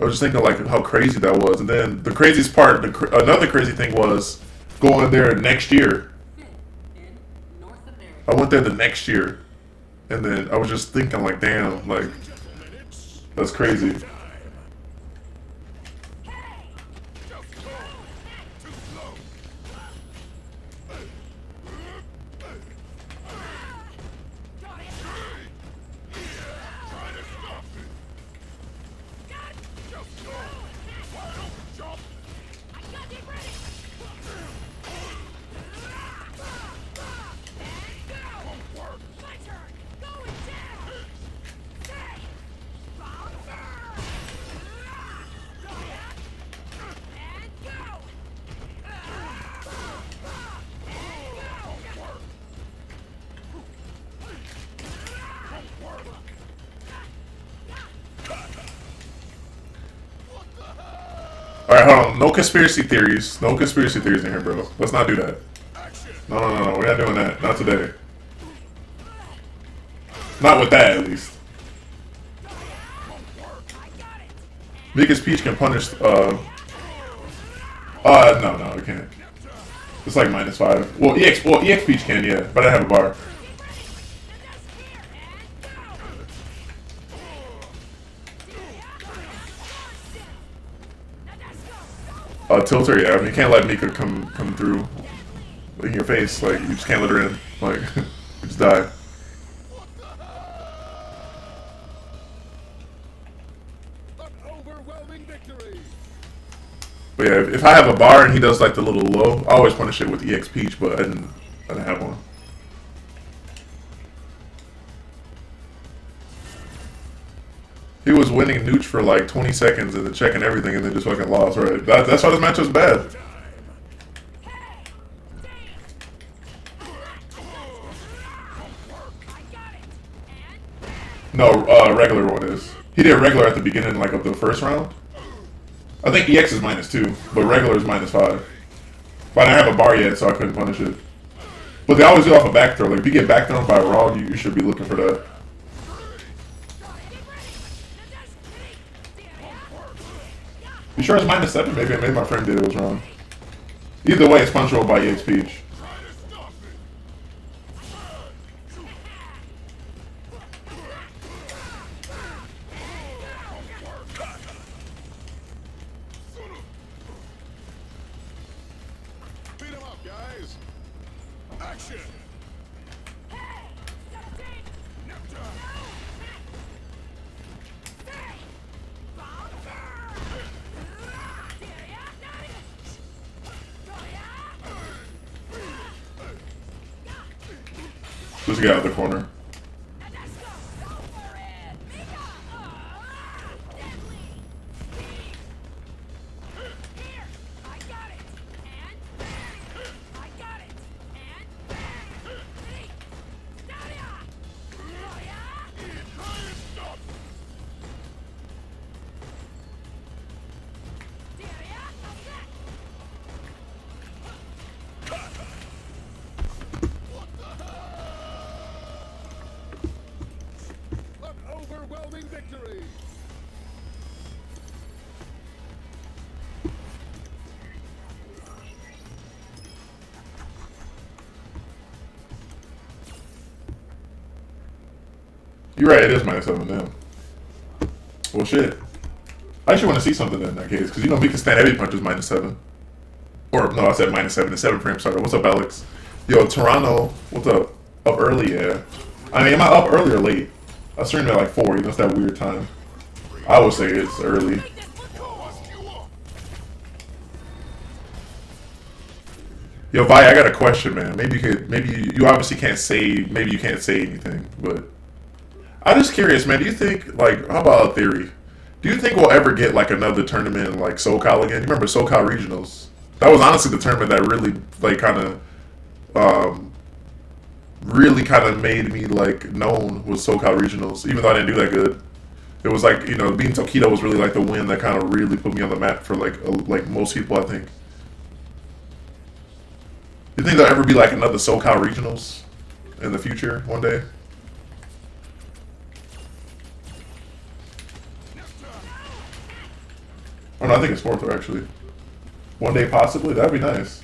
I was just thinking like how crazy that was, and then the craziest part, another crazy thing was going there next year. I went there the next year, and then I was just thinking like, damn, like that's crazy. Alright, hold on. No conspiracy theories. No conspiracy theories in here, bro. Let's not do that. No. We're not doing that. Not today. Not with that, at least. Biggest Peach can punish, no, it can't. It's like -5. Well, EX Peach can, yeah. But I have a bar. Tilter, yeah. I mean, you can't let Mika come through in your face. Like, you just can't let her in. Like, you just die. But yeah, if I have a bar and he does like the little low, I always punish it with EX Peach, but I didn't have one. He was winning Nooch for like 20 seconds and then checking everything and then just fucking lost, right? That's why this match was bad. No, regular one is. He did regular at the beginning like of the first round. I think EX is -2, but regular is -5. But I didn't have a bar yet, so I couldn't punish it. But they always do off a back throw. Like if you get back thrown by Raw, you should be looking for that. You sure it's -7? Maybe my friend did it was wrong. Either way, it's punchable by EX Peach. Beat him up, guys. Action. Just get out of the corner. You're right, it is -7, damn. Well, shit. I actually want to see something in that case, because you know me can stand heavy punches -7. Or, no, I said -7. It's 7 frames, sorry. What's up, Alex? Yo, Toronto, what's up? Up early, yeah. I mean, am I up early or late? I streamed at like 4, you know, it's that weird time. I would say it's early. Yo, Vi, I got a question, man. Maybe you obviously can't say, maybe you can't say anything, but I'm just curious, man. Do you think, like, how about a theory? Do you think we'll ever get like another tournament in like SoCal again? You remember SoCal Regionals? That was honestly the tournament that really like really kind of made me like known was SoCal Regionals. Even though I didn't do that good, it was like, you know, beating Tokido was really like the win that kind of really put me on the map for like most people, I think. You think there'll ever be like another SoCal Regionals in the future one day? Oh no, I think it's 4th actually. One day possibly, that'd be nice.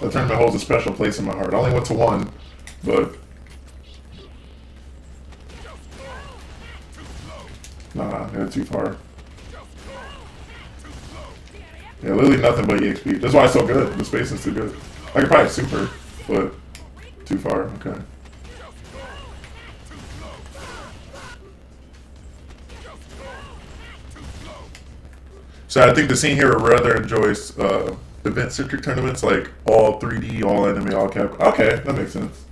The tournament holds a special place in my heart. I only went to one, but nah, yeah, too far. Yeah, literally nothing but EXP. That's why it's so good. The space is too good. I could probably super, but too far. Okay. So I think the scene here rather enjoys event-centric tournaments, like all 3D, all anime, all cap. Okay, that makes sense.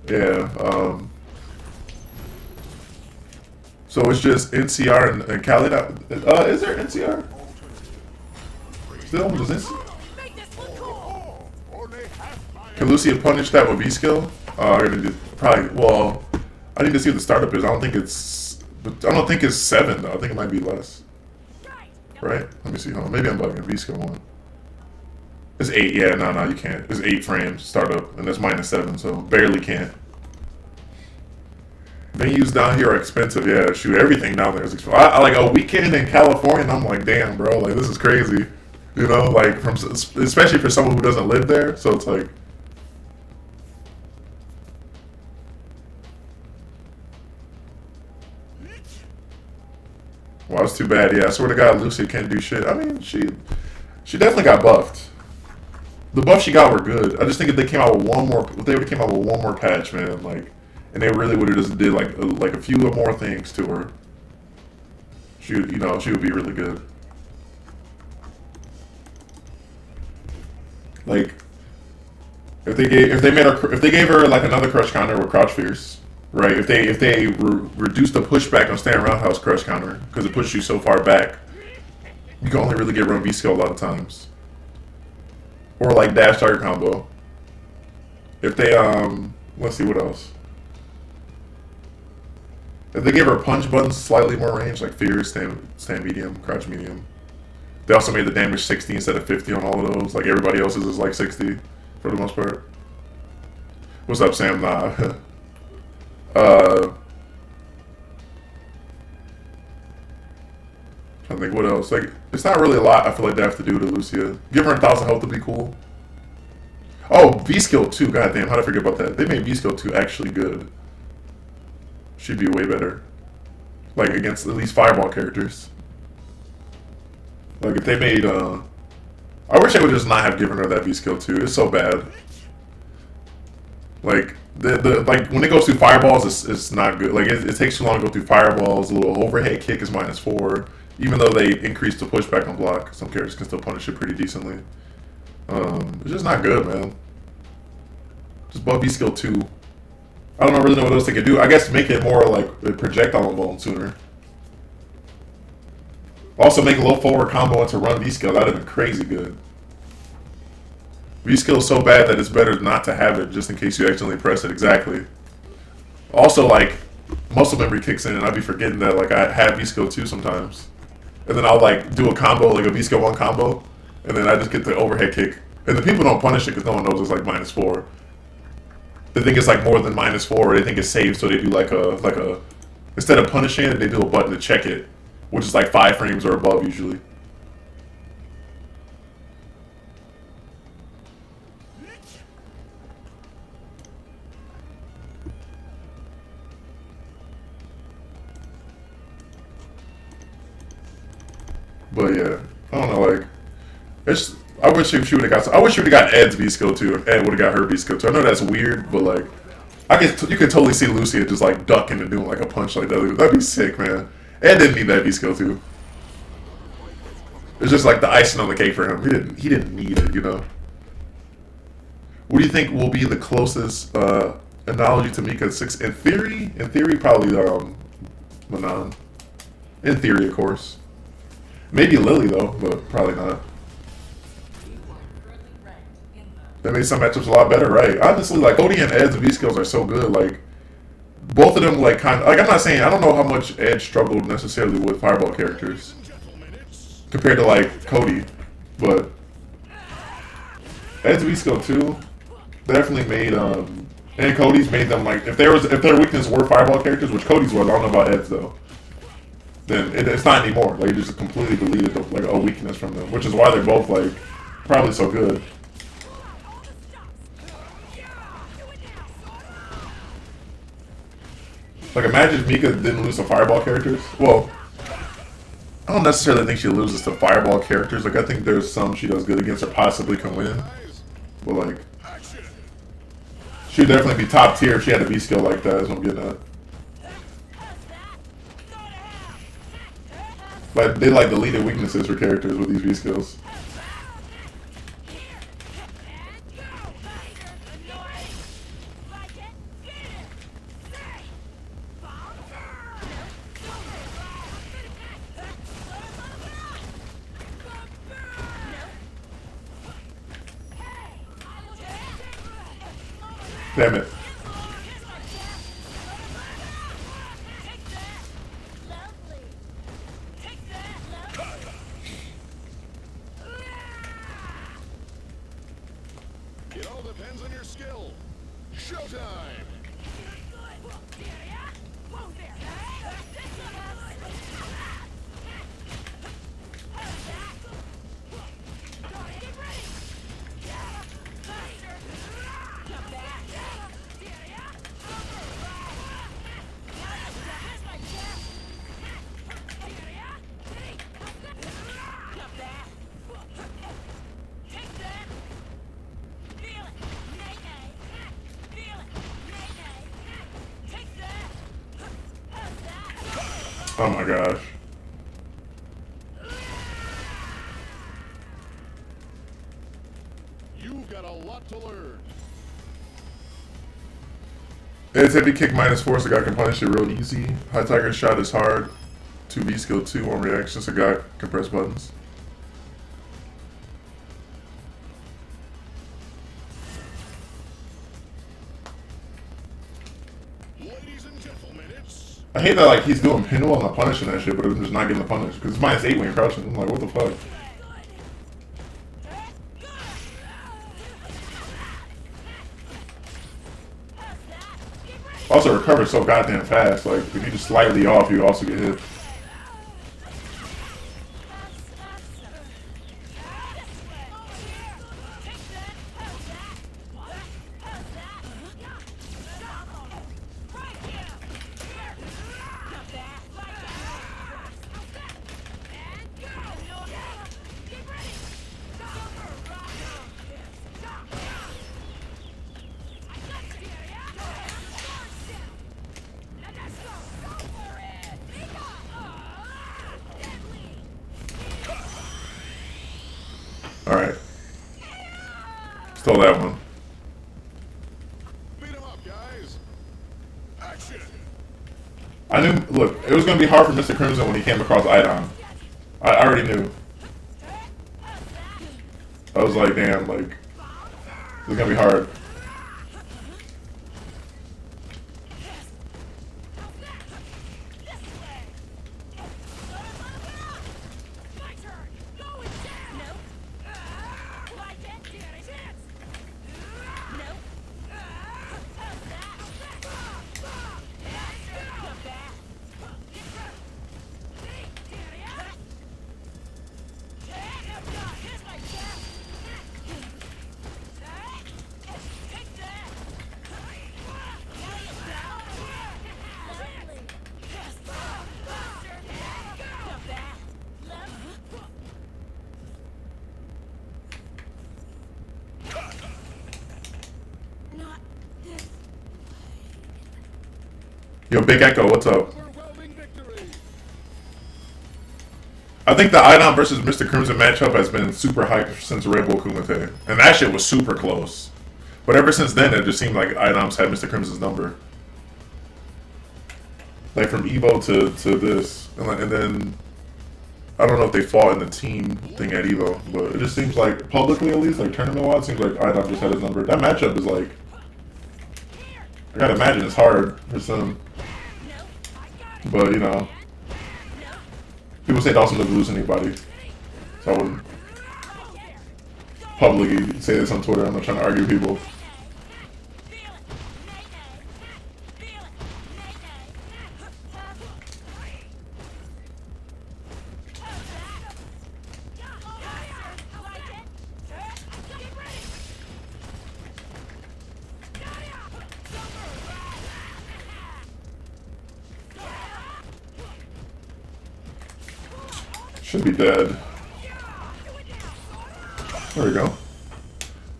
Yeah. So it's just NCR and Cali now. Is there NCR? Still? Does this? Can Lucia punish that with V skill? I gotta do probably. Well, I need to see what the startup is. I don't think it's 7 though. I think it might be less. Right? Let me see. Hold on. Maybe I'm bugging. V skill 1. It's 8. Yeah, no, you can't. It's 8 frames startup, and that's -7, so barely can't. Venues down here are expensive. Yeah, shoot, everything down there is expensive. I like a weekend in California, and I'm like, damn, bro, like this is crazy. You know, like especially for someone who doesn't live there. So it's like. Well, it's too bad. Yeah, I swear to God, Lucy can't do shit. I mean, she definitely got buffed. The buffs she got were good. I just think if they came out with one more, if they would have came out with one more patch, man, like, and they really would have just did like a few more things to her, she would be really good. Like, if they gave her like another crush counter with crouch fierce. Right, if they reduce the pushback on stand roundhouse crush counter because it pushes you so far back, you can only really get run V skill a lot of times. Or like dash target combo. If they let's see what else. If they gave her punch buttons slightly more range, like fierce, stand medium, crouch medium. They also made the damage 60 instead of 50 on all of those. Like everybody else's is like 60 for the most part. What's up, Sam? Nah. I think what else? Like, it's not really a lot. I feel like they have to do to Lucia. Give her 1,000 health to be cool. Oh, V skill 2. Goddamn, how did I forget about that? They made V skill 2 actually good. She'd be way better. Like against at least fireball characters. Like if they made. I wish they would just not have given her that V skill 2. It's so bad. Like. Like when it goes through fireballs, it's not good. Like it takes too long to go through fireballs. A little overhead kick is -4, even though they increase the pushback on block. Some characters can still punish it pretty decently. It's just not good, man. Just buff V skill 2. I don't really know what else they could do. I guess make it more like a projectile involved sooner. Also make a low forward combo into run V skill. That'd have been crazy good. V skill is so bad that it's better not to have it just in case you accidentally press it. Exactly. Also, like, muscle memory kicks in and I'd be forgetting that, like, I have V skill 2 sometimes. And then I'll, like, do a combo, like a V skill 1 combo, and then I just get the overhead kick. And the people don't punish it because no one knows it's, like, -4. They think it's, like, more than -4, or they think it's saved, so they do, like a instead of punishing it, they do a button to check it, which is, like, 5 frames or above usually. But yeah, I don't know. Like, it's. I wish she would have got. I wish she would have got Ed's V skill too. If Ed would have got her V skill too. I know that's weird, but like, I guess you could totally see Lucia just like ducking and doing like a punch like that. That'd be sick, man. Ed didn't need that V skill too. It's just like the icing on the cake for him. He didn't need it, you know. What do you think will be the closest analogy to Mika 6? In theory, probably Manon. In theory, of course. Maybe Lily though, but probably not. That made some matchups a lot better, right? Honestly, like Cody and Ed's V skills are so good. Like both of them, like kind of like I'm not saying I don't know how much Ed struggled necessarily with fireball characters compared to like Cody, but Ed's V skill too definitely made and Cody's made them like if their weakness were fireball characters, which Cody's was. I don't know about Ed's though. Then it's not anymore. Like, it just completely deleted like a weakness from them, which is why they're both like probably so good. Like, imagine if Mika didn't lose to fireball characters. Well, I don't necessarily think she loses to fireball characters. Like, I think there's some she does good against or possibly can win. But like, she'd definitely be top tier if she had a V skill like that. Is what I'm getting at. Like they like deleted weaknesses for characters with these V skills. Damn it. It all depends on your skill. Showtime! Oh my gosh. You've got a lot to learn. It's heavy kick -4, so guy can punish it real easy. High Tiger shot is hard. 2V skill 2 on reaction, so guy can press buttons. Ladies and gentlemen, it's I hate that like he's doing pinwheel and not punishing that shit, but I'm just not getting the punish because it's -8 when you're crouching. I'm like, what the fuck? Also recovers so goddamn fast. Like if you just slightly off, you also get hit. Alright. Stole that one. beat 'em up, guys. Action! I knew, look, it was going to be hard for Mr. Crimson when he came across Idon. I already knew. I was like, damn, like, it's going to be hard. Yo, Big Echo, what's up? Overwhelming victory. I think the Idom versus Mr. Crimson matchup has been super hyped since Red Bull Kumite. And that shit was super close. But ever since then, it just seemed like Idom's had Mr. Crimson's number. Like from Evo to this. And then, I don't know if they fought in the team thing at Evo. But it just seems like, publicly at least, like tournament-wise, it seems like Idom just had his number. That matchup is like, I gotta imagine it's hard for some. But, you know, people say Dawson doesn't lose anybody. So I wouldn't publicly say this on Twitter. I'm not trying to argue with people. Should be dead. There we go.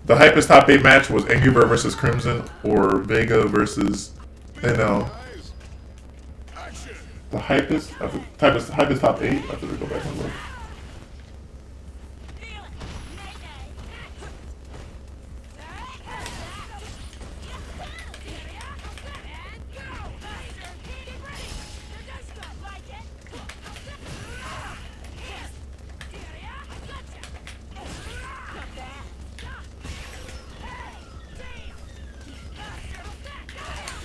The hypest top 8 match was Angry Bird versus Crimson or Vega versus NL. Guys, action. The hypest top 8? I have to go back and look.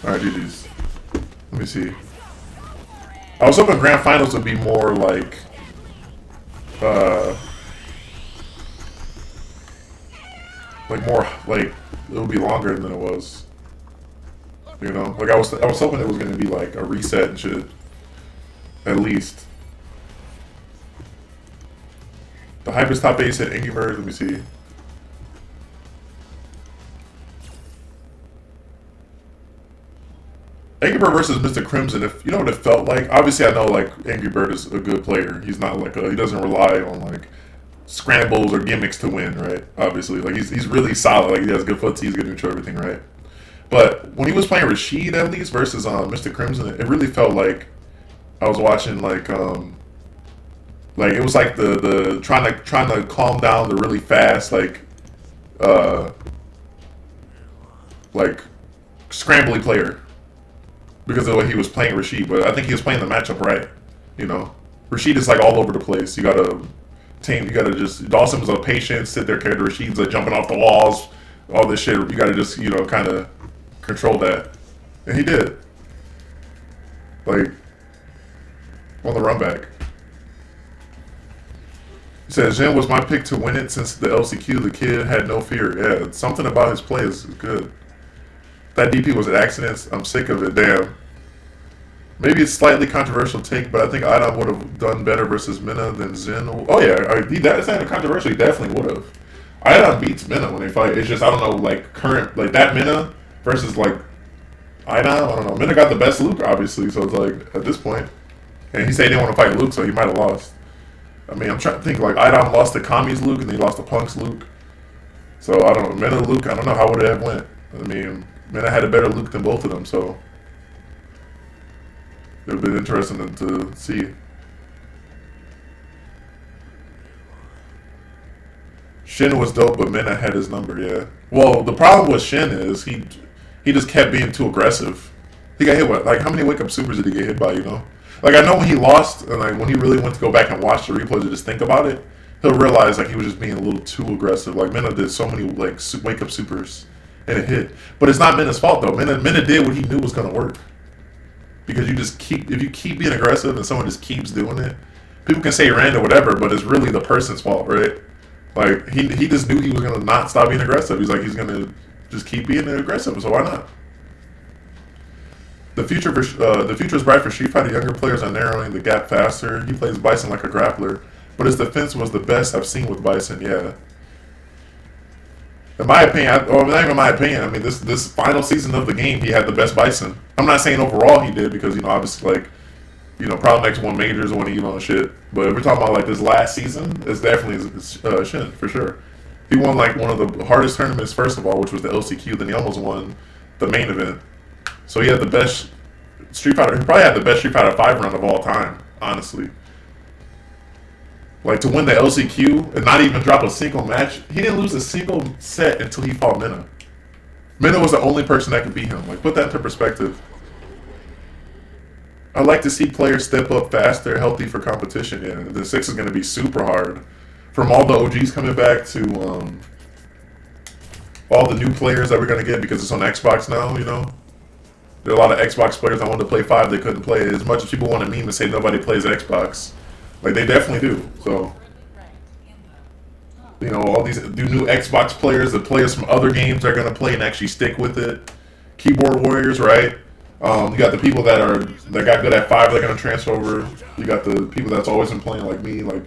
Alright, GG's. Let me see. I was hoping Grand Finals would be more like, it would be longer than it was. You know, like I was hoping it was gonna be like a reset and shit. At least. The hypest top 8 said Angry Bird. Let me see. Angry Bird versus Mr. Crimson, if you know what it felt like, obviously I know like Angry Bird is a good player. He's not like he doesn't rely on like scrambles or gimmicks to win, right? Obviously, like he's really solid. Like he has good footsies, good neutral, everything, right? But when he was playing Rashid at least versus Mr. Crimson, it really felt like I was watching like it was like the trying to calm down the really fast like scrambly player. Because of the way he was playing Rashid, but I think he was playing the matchup right. You know, Rashid is like all over the place. You gotta just Dawson was a patient, sit there, character. Rashid's like jumping off the walls, all this shit. You gotta just kind of control that, and he did. Like on the run back. He says Jin was my pick to win it since the LCQ. The kid had no fear. Yeah, something about his play is good. That DP was an accident. I'm sick of it. Damn. Maybe it's slightly controversial take, but I think Idom would have done better versus Minna than Zen. Oh yeah, that's not controversial. He definitely would have. Idom beats Minna when they fight. It's just I don't know, like current, like that Minna versus like Idom. I don't know. Minna got the best Luke, obviously. So it's like at this point, and he said he didn't want to fight Luke, so he might have lost. I mean, I'm trying to think. Like Idom lost to Kami's Luke, and he lost to Punk's Luke. So I don't know. Minna Luke. I don't know how would it have went. I mean. Man, I had a better Luke than both of them, so it would have been interesting to see. Shin was dope, but Minna had his number, yeah. Well, the problem with Shin is he just kept being too aggressive. He got hit with, like, how many wake-up supers did he get hit by, you know? Like, I know when he lost, and, like, when he really went to go back and watch the replays and just think about it, he'll realize, like, he was just being a little too aggressive. Like, Minna did so many, like, wake-up supers. And it hit. But it's not Minna's fault, though. Minna did what he knew was going to work. Because if you keep being aggressive and someone just keeps doing it, people can say random or whatever, but it's really the person's fault, right? Like, he just knew he was going to not stop being aggressive. He's like, he's going to just keep being aggressive, so why not? The future is bright for Street Fighter. Younger players are narrowing the gap faster. He plays Bison like a grappler. But his defense was the best I've seen with Bison, yeah. In my opinion, or not even my opinion, I mean, this final season of the game, he had the best Bison. I'm not saying overall he did, because, obviously, like, Problem X won majors and won Evo and shit. But if we're talking about, like, this last season, it's definitely Shin, for sure. He won, like, one of the hardest tournaments, first of all, which was the LCQ, then he almost won the main event. So he had the best Street Fighter. He probably had the best Street Fighter 5 run of all time, honestly. Like to win the LCQ and not even drop a single match. He didn't lose a single set until he fought Minna. Minna was the only person that could beat him. Like put that into perspective. I like to see players step up faster, healthy for competition. Yeah, the 6 is going to be super hard. From all the OGs coming back to all the new players that we're going to get because it's on Xbox now, you know. There are a lot of Xbox players that wanted to play 5, they couldn't play it. As much as people want to meme and say nobody plays Xbox. Like, they definitely do. So, you know, all these new Xbox players, the players from other games are going to play and actually stick with it. Keyboard warriors, right? You got the people that got good at 5, they're going to transfer over. You got the people that's always been playing like me. Like,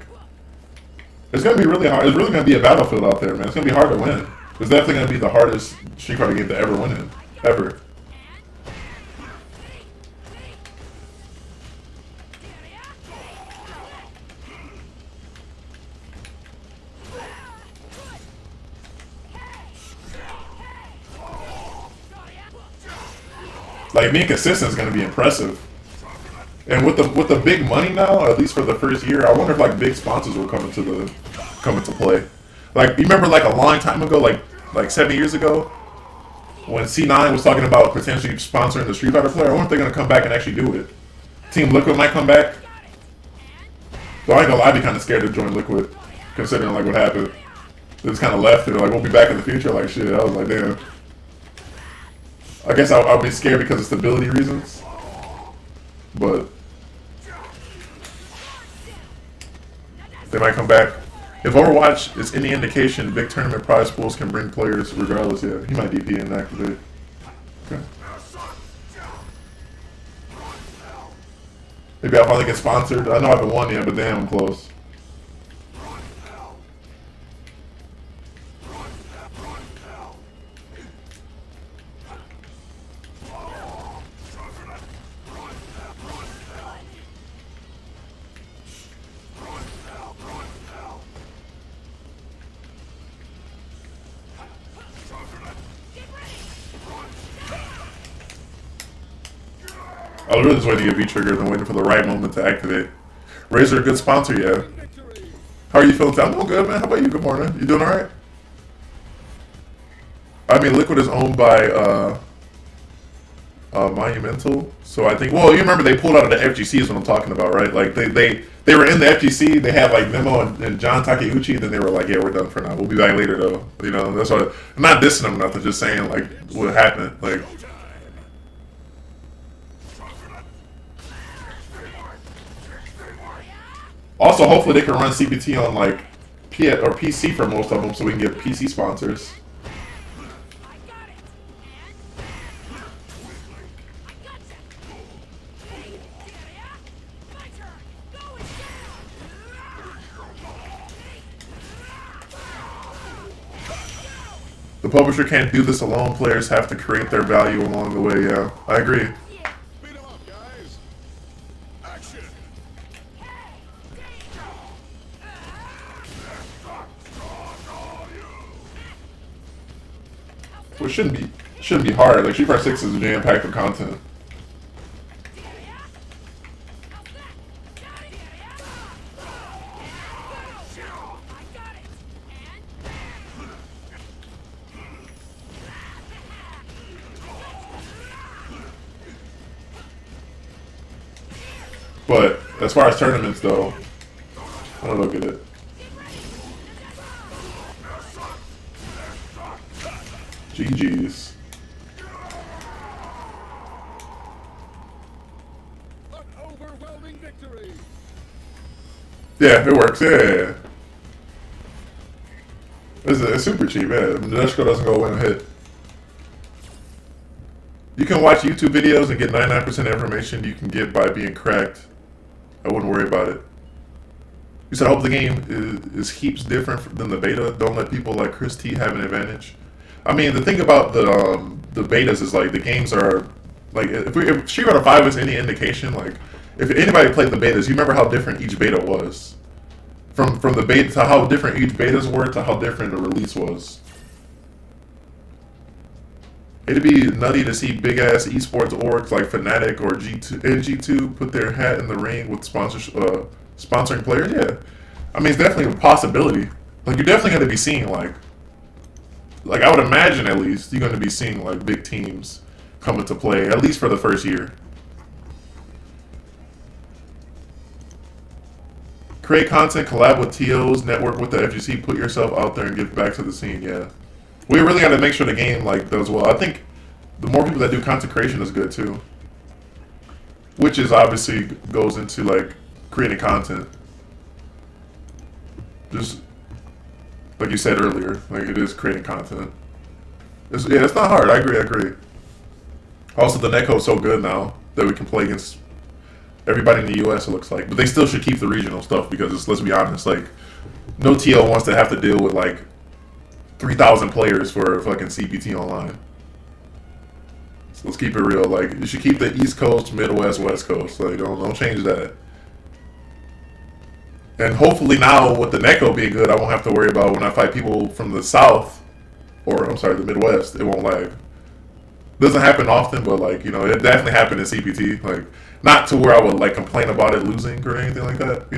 it's going to be really hard. It's really going to be a battlefield out there, man. It's going to be hard to win. It's definitely going to be the hardest Street Fighter game to ever win in. Ever. Like being consistent is going to be impressive, and with the big money now, at least for the first year, I wonder if like big sponsors will come into play. Like you remember like a long time ago, like 7 years ago, when C9 was talking about potentially sponsoring the Street Fighter player. I wonder if they're going to come back and actually do it. Team Liquid might come back. So I ain't gonna lie, I'd be kind of scared to join Liquid, considering like what happened. They just kind of left. They're like, we'll be back in the future. Like shit, I was like, damn. I guess I'll be scared because of stability reasons, but they might come back. If Overwatch is any indication, big tournament prize pools can bring players regardless. Yeah, he might DP and activate. Okay. Maybe I'll finally get sponsored. I know I haven't won yet, but damn, I'm close. I was really just waiting to get V-triggered and waiting for the right moment to activate. Razor, a good sponsor, yeah. How are you feeling? I'm doing good, man. How about you? Good morning. You doing all right? I mean, Liquid is owned by Monumental, so I think. Well, you remember they pulled out of the FGC is what I'm talking about, right? Like they were in the FGC. They had like Memo and John Takeuchi, and then they were like, "Yeah, we're done for now. We'll be back later, though." You know, that's what. I'm not dissing them, nothing. Just saying like what happened, like. Also, hopefully they can run CPT on like PC for most of them, so we can get PC sponsors. The publisher can't do this alone. Players have to create their value along the way. Yeah, I agree. Well, it shouldn't be hard. Like Street Fighter 6 is jam packed with content. But as far as tournaments, though, I don't look at it. GG's. An overwhelming victory. Yeah, it works. Yeah. It's super cheap, yeah. Nadeshko doesn't go win a hit. You can watch YouTube videos and get 99% information you can get by being cracked. I wouldn't worry about it. You said, I hope the game is heaps different than the beta. Don't let people like Chris T have an advantage. I mean, the thing about the betas is like the games are like if Street Fighter 5 is any indication, like if anybody played the betas, you remember how different each beta was. From the beta to how different each betas were to how different the release was. It'd be nutty to see big ass esports orgs like Fnatic or G2 and G2 put their hat in the ring with sponsoring players. Yeah, I mean it's definitely a possibility. Like you're definitely going to be seeing like I would imagine at least you're going to be seeing like big teams come into play at least for the first year. Create content, collab with TOs, network with the FGC, put yourself out there and give back to the scene. Yeah, we really got to make sure the game like does well. I think the more people that do content creation is good too, which is obviously goes into like creating content. Just like you said earlier, like it is creating content. It's not hard. I agree. Also, the netcode is so good now that we can play against everybody in the U.S. It looks like, but they still should keep the regional stuff because let's be honest, like no TL wants to have to deal with like 3,000 players for fucking CPT online. So let's keep it real. Like you should keep the East Coast, Midwest, West Coast. Like don't change that. And hopefully now with the netcode being good, I won't have to worry about when I fight people from the South, or I'm sorry, the Midwest. It won't lag. Doesn't happen often, but like it definitely happened in CPT. Like not to where I would like complain about it losing or anything like that,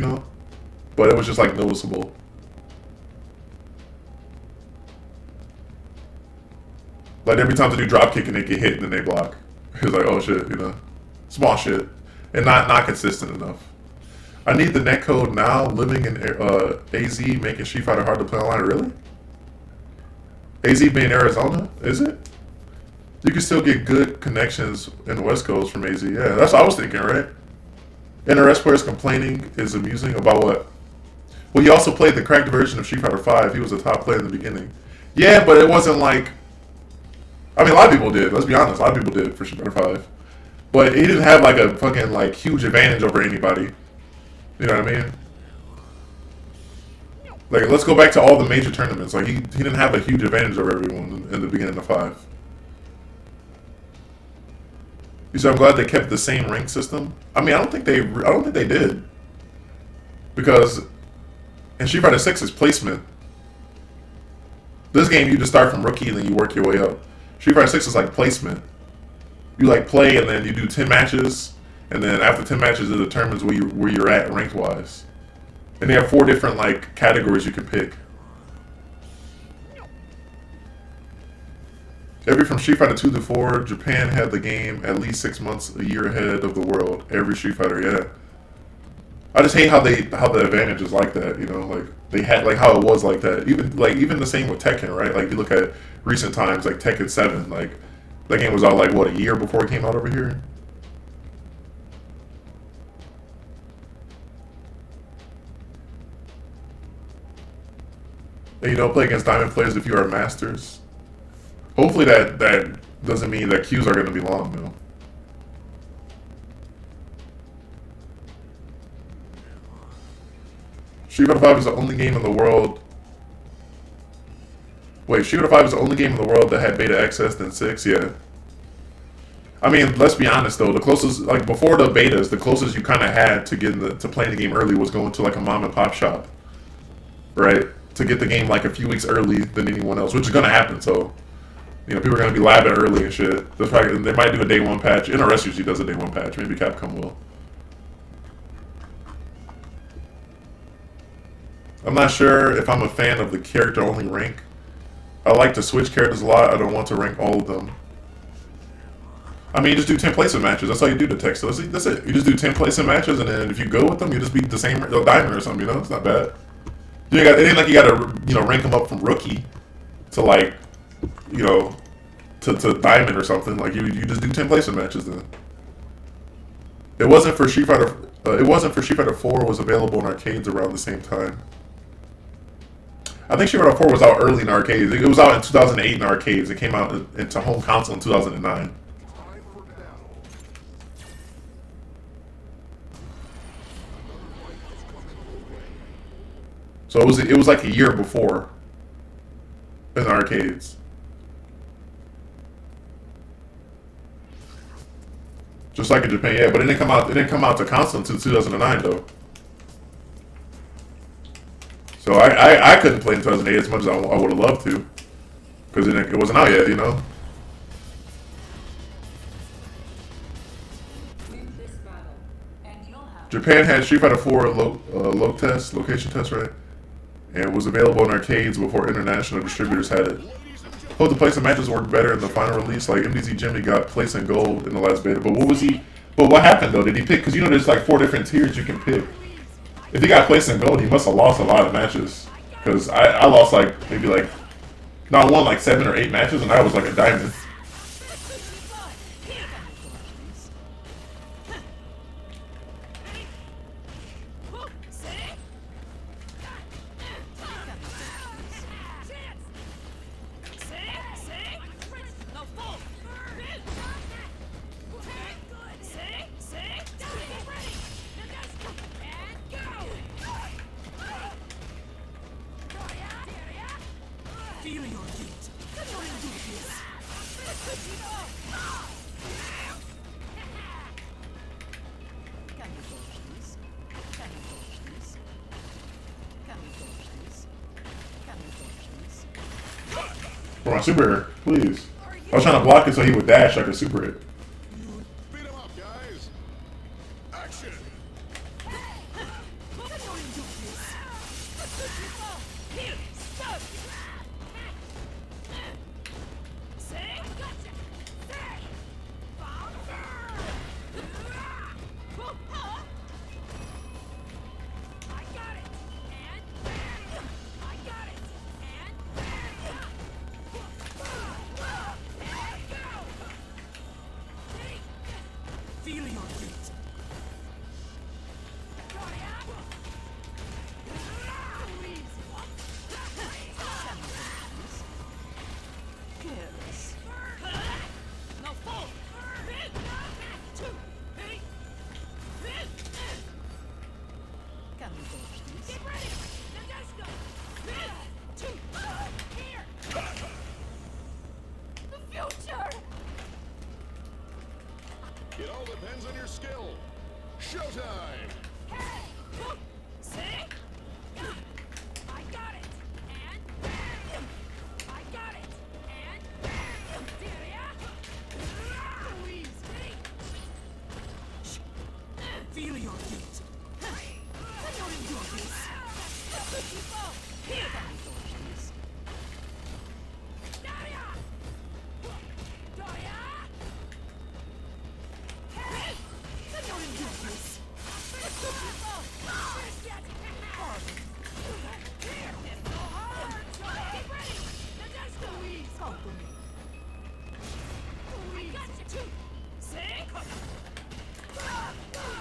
but it was just like noticeable. Like every time they do drop kick and they get hit and then they block. It was like, oh shit, small shit, and not consistent enough. I need the netcode now. Living in AZ, making Street Fighter hard to play online. Really? AZ being Arizona, is it? You can still get good connections in the West Coast from AZ. Yeah, that's what I was thinking, right? NRS players complaining is amusing about what? Well, he also played the cracked version of Street Fighter 5. He was a top player in the beginning. Yeah, but it wasn't like... I mean, a lot of people did. Let's be honest. A lot of people did for Street Fighter 5. But he didn't have like a fucking like huge advantage over anybody. You know what I mean? Like, let's go back to all the major tournaments. Like, he didn't have a huge advantage over everyone in the beginning of 5. You said I'm glad they kept the same rank system. I mean, I don't think they did, because in Street Fighter 6 is placement. This game you just start from rookie and then you work your way up. Street Fighter 6 is like placement. You like play and then you do 10 matches, and then after 10 matches it determines where you're at ranked wise. And they have 4 different like categories you can pick. Every from Street Fighter 2 to 4, Japan had the game at least 6 months, a year ahead of the world. Every Street Fighter, yeah. I just hate how the advantage is like that, like they had like how it was like that. Even the same with Tekken, right? Like you look at recent times, like Tekken 7, like that game was out like what, a year before it came out over here. And you don't play against diamond players if you are masters. Hopefully that doesn't mean that queues are going to be long, though. Street Fighter 5 is the only game in the world... Wait, Street Fighter 5 is the only game in the world that had beta access than 6? Yeah. I mean, let's be honest, though. The closest, like, before the betas, the closest you kind of had to to playing the game early was going to, like, a mom-and-pop shop. Right? To get the game, like, a few weeks early than anyone else, which is going to happen, so... people are going to be labbing early and shit. They might do a day 1 patch. NRS usually does a day 1 patch. Maybe Capcom will. I'm not sure if I'm a fan of the character-only rank. I like to switch characters a lot. I don't want to rank all of them. I mean, you just do 10 placement matches. That's all you do to text. So that's it. You just do 10 placement matches, and then if you go with them, you just beat the same diamond or something. It's not bad. It ain't like you got to rank them up from rookie to like... to diamond or something. Like you just do 10 placement matches then. It wasn't for Street Fighter 4 was available in arcades around the same time. I think Street Fighter 4 was out early in arcades. It was out in 2008 in arcades. It came out into home console in 2009. So it was like a year before in the arcades. Just like in Japan, yeah, but it didn't come out to console until 2009 though. So I couldn't play in 2008 as much as I would have loved to, because it wasn't out yet, Japan had Street Fighter 4 location test, right? And was available in arcades before international distributors had it. Hope the placing matches worked better in the final release. Like MDZ Jimmy got placed in gold in the last beta. But what was he? But what happened though? Did he pick? Because you know there's like 4 different tiers you can pick. If he got placed in gold, he must have lost a lot of matches. Because I lost like maybe like not one like 7 or 8 matches, and I was like a diamond. For my super hit, please. I was trying to block it so he would dash like a super hit. Beat him up, guys. Action. It all depends on your skill. Showtime!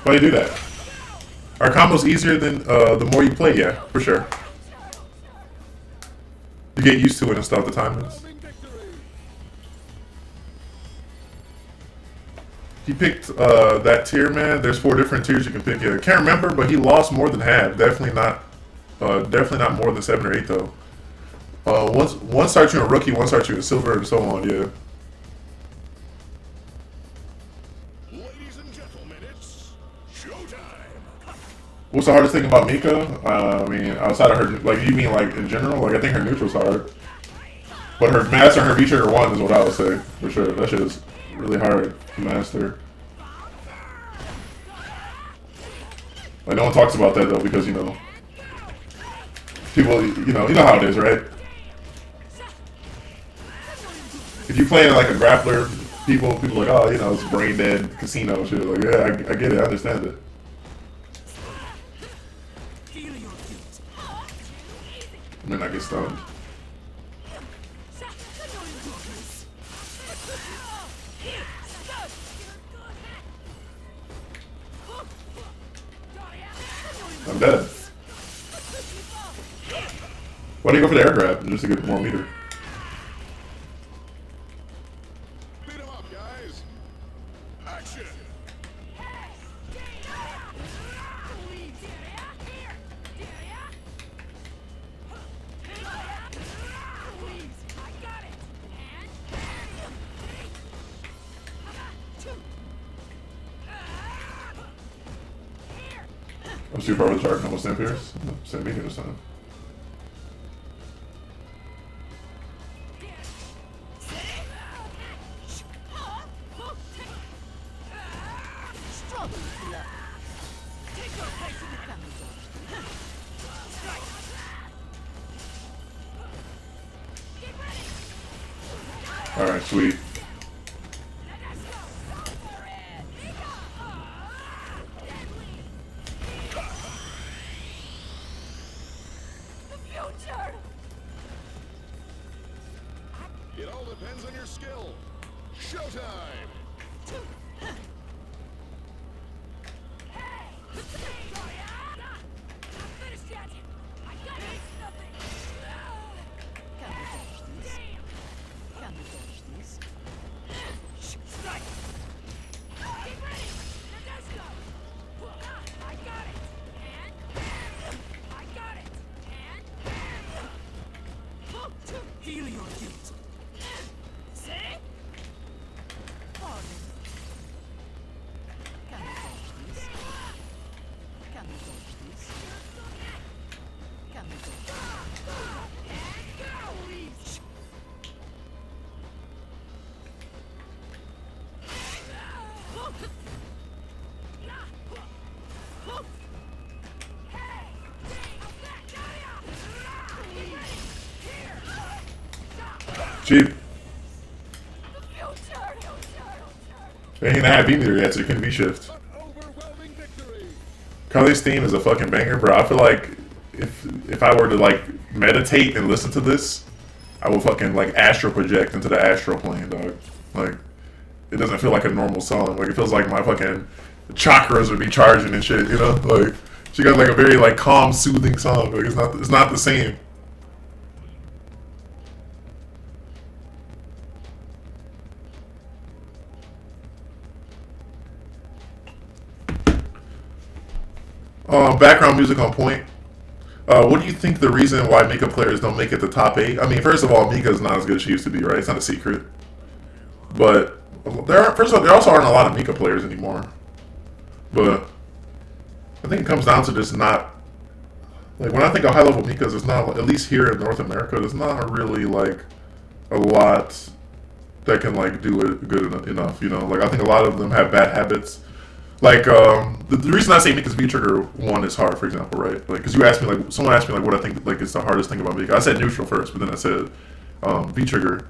Why do you do that? Are combos easier than the more you play? Yeah, for sure. You get used to it and stuff. The timings. He picked that tier, man. There's 4 different tiers you can pick. Yeah, can't remember, but he lost more than half. Definitely not more than 7 or 8 though. One starts you in rookie, one starts you in silver, and so on. Yeah. Ladies and gentlemen, it's showtime! What's the hardest thing about Mika? I mean, outside of her, like you mean like in general? Like I think her neutral's hard, but her master and her V-trigger 1 is what I would say for sure. That shit is really hard to master. Like no one talks about that though because you know people, you know how it is, right? If you play like a grappler, people like, oh, you know, it's brain dead casino shit. Like, yeah, I get it, I understand it. I mean, I get stunned. I'm dead. Why do you go for the air grab? Just to get more meter. Beat him up, guys. Action. I'm super overcharged. Almost Sam Pierce. Sam Beacon this time. Alright, sweet. It all depends on your skill. Showtime! Heal your guilt. See? Pardon. Can we dodge this? Can we dodge this? Can we dodge this? Cheap. They ain't had beat meter yet, so you couldn't V-shift. An overwhelming victory! Carly's theme is a fucking banger, bro. I feel like if I were to like meditate and listen to this, I would fucking like astral project into the astral plane, dog. Like, it doesn't feel like a normal song. Like, it feels like my fucking chakras would be charging and shit, you know? Like, she got like a very like calm, soothing song. Like, it's not the same. Background music on point. What do you think the reason why Mika players don't make it to top 8? I mean, first of all, Mika's not as good as she used to be, right? It's not a secret. But first of all, there also aren't a lot of Mika players anymore. But I think it comes down to just not, like, when I think of high level Mikas, it's not, at least here in North America, there's not really like a lot that can like do it good enough, you know? Like, I think a lot of them have bad habits. Like, the reason I say Mika's V-Trigger 1 is hard, for example, right? Like, because you asked me, like, someone asked me, like, what I think, like, is the hardest thing about Mika. I said neutral first, but then I said V-Trigger.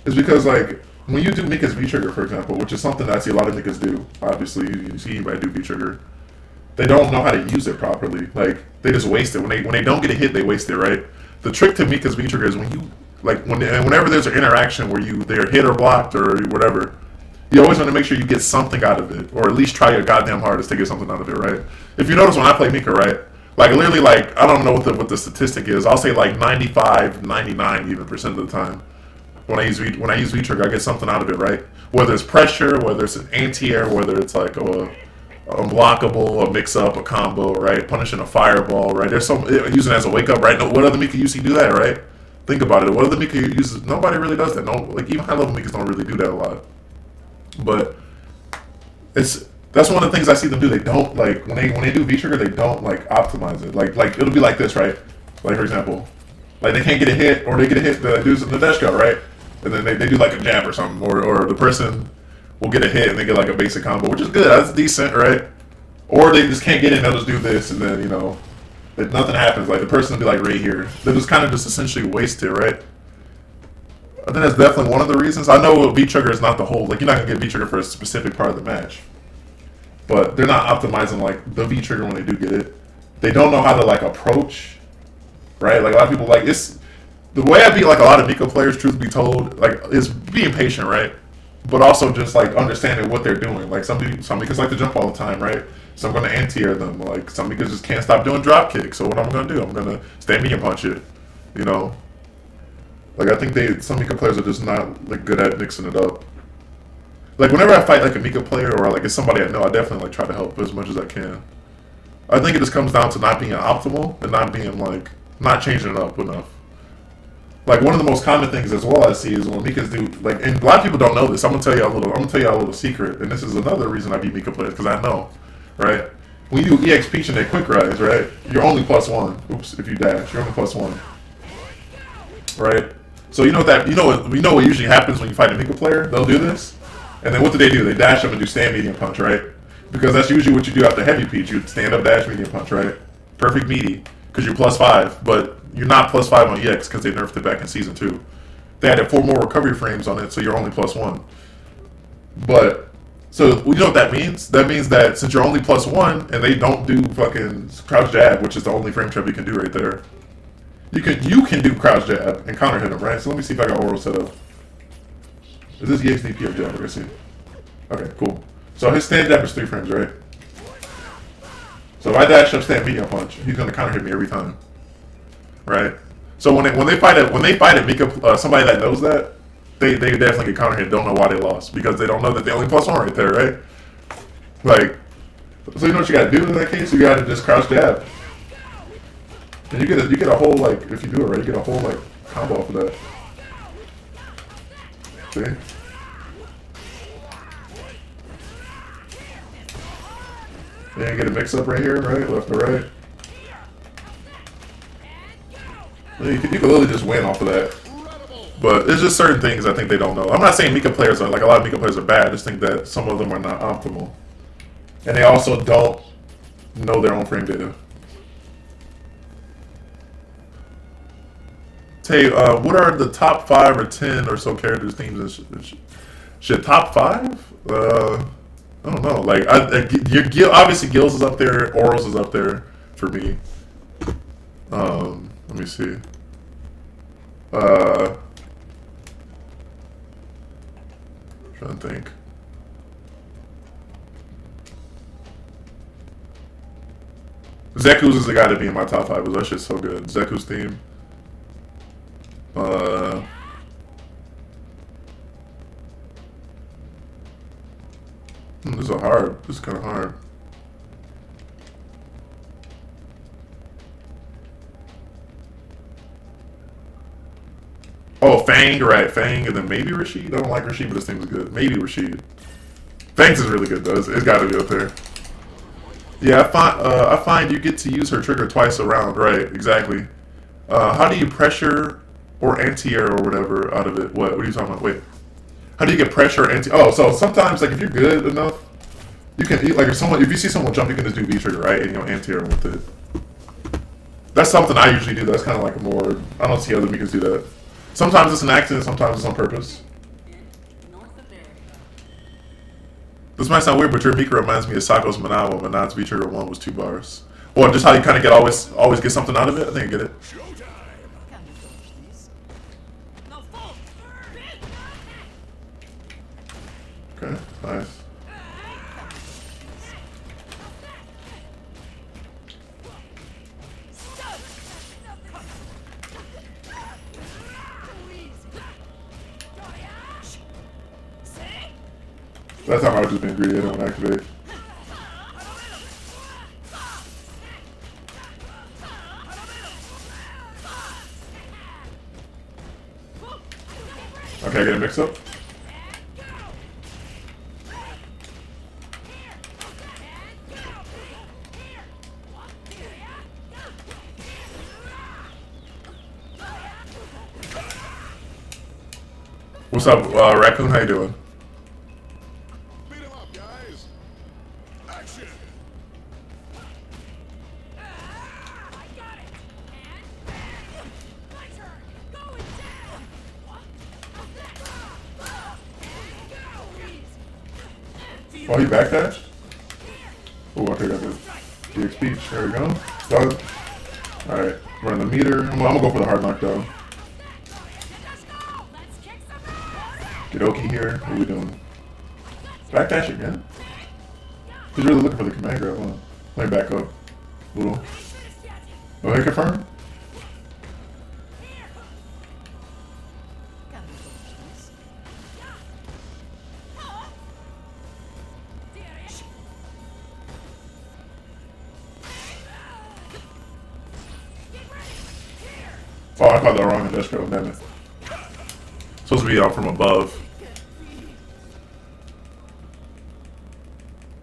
It's because, like, when you do Mika's V-Trigger, for example, which is something that I see a lot of Mikas do, obviously, you see anybody do V-Trigger, they don't know how to use it properly. Like, they just waste it. When they don't get a hit, they waste it, right? The trick to Mika's V-Trigger is when you, like, whenever there's an interaction where they're hit or blocked or whatever, you always want to make sure you get something out of it, or at least try your goddamn hardest to get something out of it, right? If you notice when I play Mika, right, like literally, like I don't know what the statistic is. I'll say like 95, 99 even % of the time when I use V-Trigger, I get something out of it, right? Whether it's pressure, whether it's an anti-air, whether it's like a unblockable, a mix-up, a combo, right? Punishing a fireball, right? There's some using it as a wake-up, right? No, what other Mika you see do that, right? Think about it. What other Mika uses? Nobody really does that. No, like even high-level Mikas don't really do that a lot. But that's one of the things I see them do. They don't like when they do V-Trigger, they don't like optimize it. Like it'll be like this, right? Like for example, like they can't get a hit, or they get a hit, the dudes in the dash go, right? And then they do like a jab or something, or the person will get a hit and they get like a basic combo, which is good, that's decent, right? Or they just can't get in, they'll just do this, and then, you know, if nothing happens, like the person will be like right here. They'll just kind of just essentially waste it, right? I think that's definitely one of the reasons. I know V-Trigger is not the whole, like you're not going to get V-Trigger for a specific part of the match. But they're not optimizing like the V-Trigger when they do get it. They don't know how to like approach, right? Like a lot of people, like it's, the way I beat like a lot of Mika players, truth be told, like is being patient, right? But also just like understanding what they're doing. Like some Mikas like to jump all the time, right? So I'm going to anti-air them. Like some Mikas just can't stop doing drop kicks. So what I'm going to do, I'm going to stand medium punch it, you know? Like I think some Mika players are just not like good at mixing it up. Like whenever I fight like a Mika player or like it's somebody I know, I definitely like try to help as much as I can. I think it just comes down to not being optimal and not being like not changing it up enough. Like one of the most common things as well I see is when Mikas do like, and a lot of people don't know this. I'm gonna tell you a little secret, and this is another reason I beat Mika players because I know, right? When you do EX Peach and they quick rise, right? You're only +1. Oops, if you dash, you're only +1, right? So you know what usually happens when you fight a Mika player? They'll do this, and then what do? They dash up and do stand medium punch, right? Because that's usually what you do after heavy Peach. You stand up dash medium punch, right? Perfect meaty, because you're +5, but you're not +5 on EX because they nerfed it back in season 2. they added 4 more recovery frames on it, so you're only +1. But so you know what that means? That means that since you're only +1 and they don't do fucking crouch jab, which is the only frame trap you can do right there, you can do crouch jab and counter hit him, right? So let me see if I got oral set up. Is this EXDP or jab? Let's see. Okay, cool. So his stand jab is 3 frames, right? So if I dash up stand medium punch, he's gonna counter hit me every time, right? So when they fight at Mika, somebody that knows that, they definitely get counter hit. Don't know why they lost because they don't know that they only +1 right there, right? Like, so you know what you gotta do in that case? You gotta just crouch jab, and you get a whole, like, if you do it right, you get a whole, like, combo off of that. See? Then you get a mix up right here, right, left to right. You can literally just win off of that. But it's just certain things I think they don't know. I'm not saying Mika players are, like, a lot of Mika players are bad. I just think that some of them are not optimal. And they also don't know their own frame data. Tay, what are the top 5 or 10 or so characters, themes, and shit? Top 5? I don't know. Like, obviously Gills is up there. Orals is up there for me. Let me see. Trying to think. Zeku's is the guy to be in my top 5. That shit's so good. Zeku's theme. This is hard. This is kind of hard. Oh, Fang, right? Fang, and then maybe Rashid. I don't like Rashid, but this thing is good. Maybe Rashid. Fang's is really good though. It's got to be up there. Yeah, I find you get to use her trigger twice around. Right? Exactly. How do you pressure or anti-air or whatever out of it? What are you talking about? Wait. How do you get pressure or anti? Oh, so sometimes, like, if you're good enough, you can, like, if you see someone jump, you can just do V trigger, right? And anti-air with it. That's something I usually do. That's kind of like a more. I don't see other Mikas do that. Sometimes it's an accident, sometimes it's on purpose. This might sound weird, but your Mika reminds me of Sako's Manawa. Manad's V trigger 1 was 2 bars. Or just how you kind of always get something out of it. I think I get it. Okay, nice. That time I was just being greedy. I didn't want to activate. Okay, I get a mix up. What's up, Raccoon? How you doing? Beat him up, guys. Action. Oh, he backdashed? Oh, okay, got the EXP. There we go. Done. Alright, run the meter. I'm gonna go for the hard knockdown. Get Oki here. What are we doing? Backdash again? He's really looking for the command grab, huh? Let me back up. Little. Oh, hey, confirm? Oh, I caught that wrong industrial, damn it. Supposed to be out from above.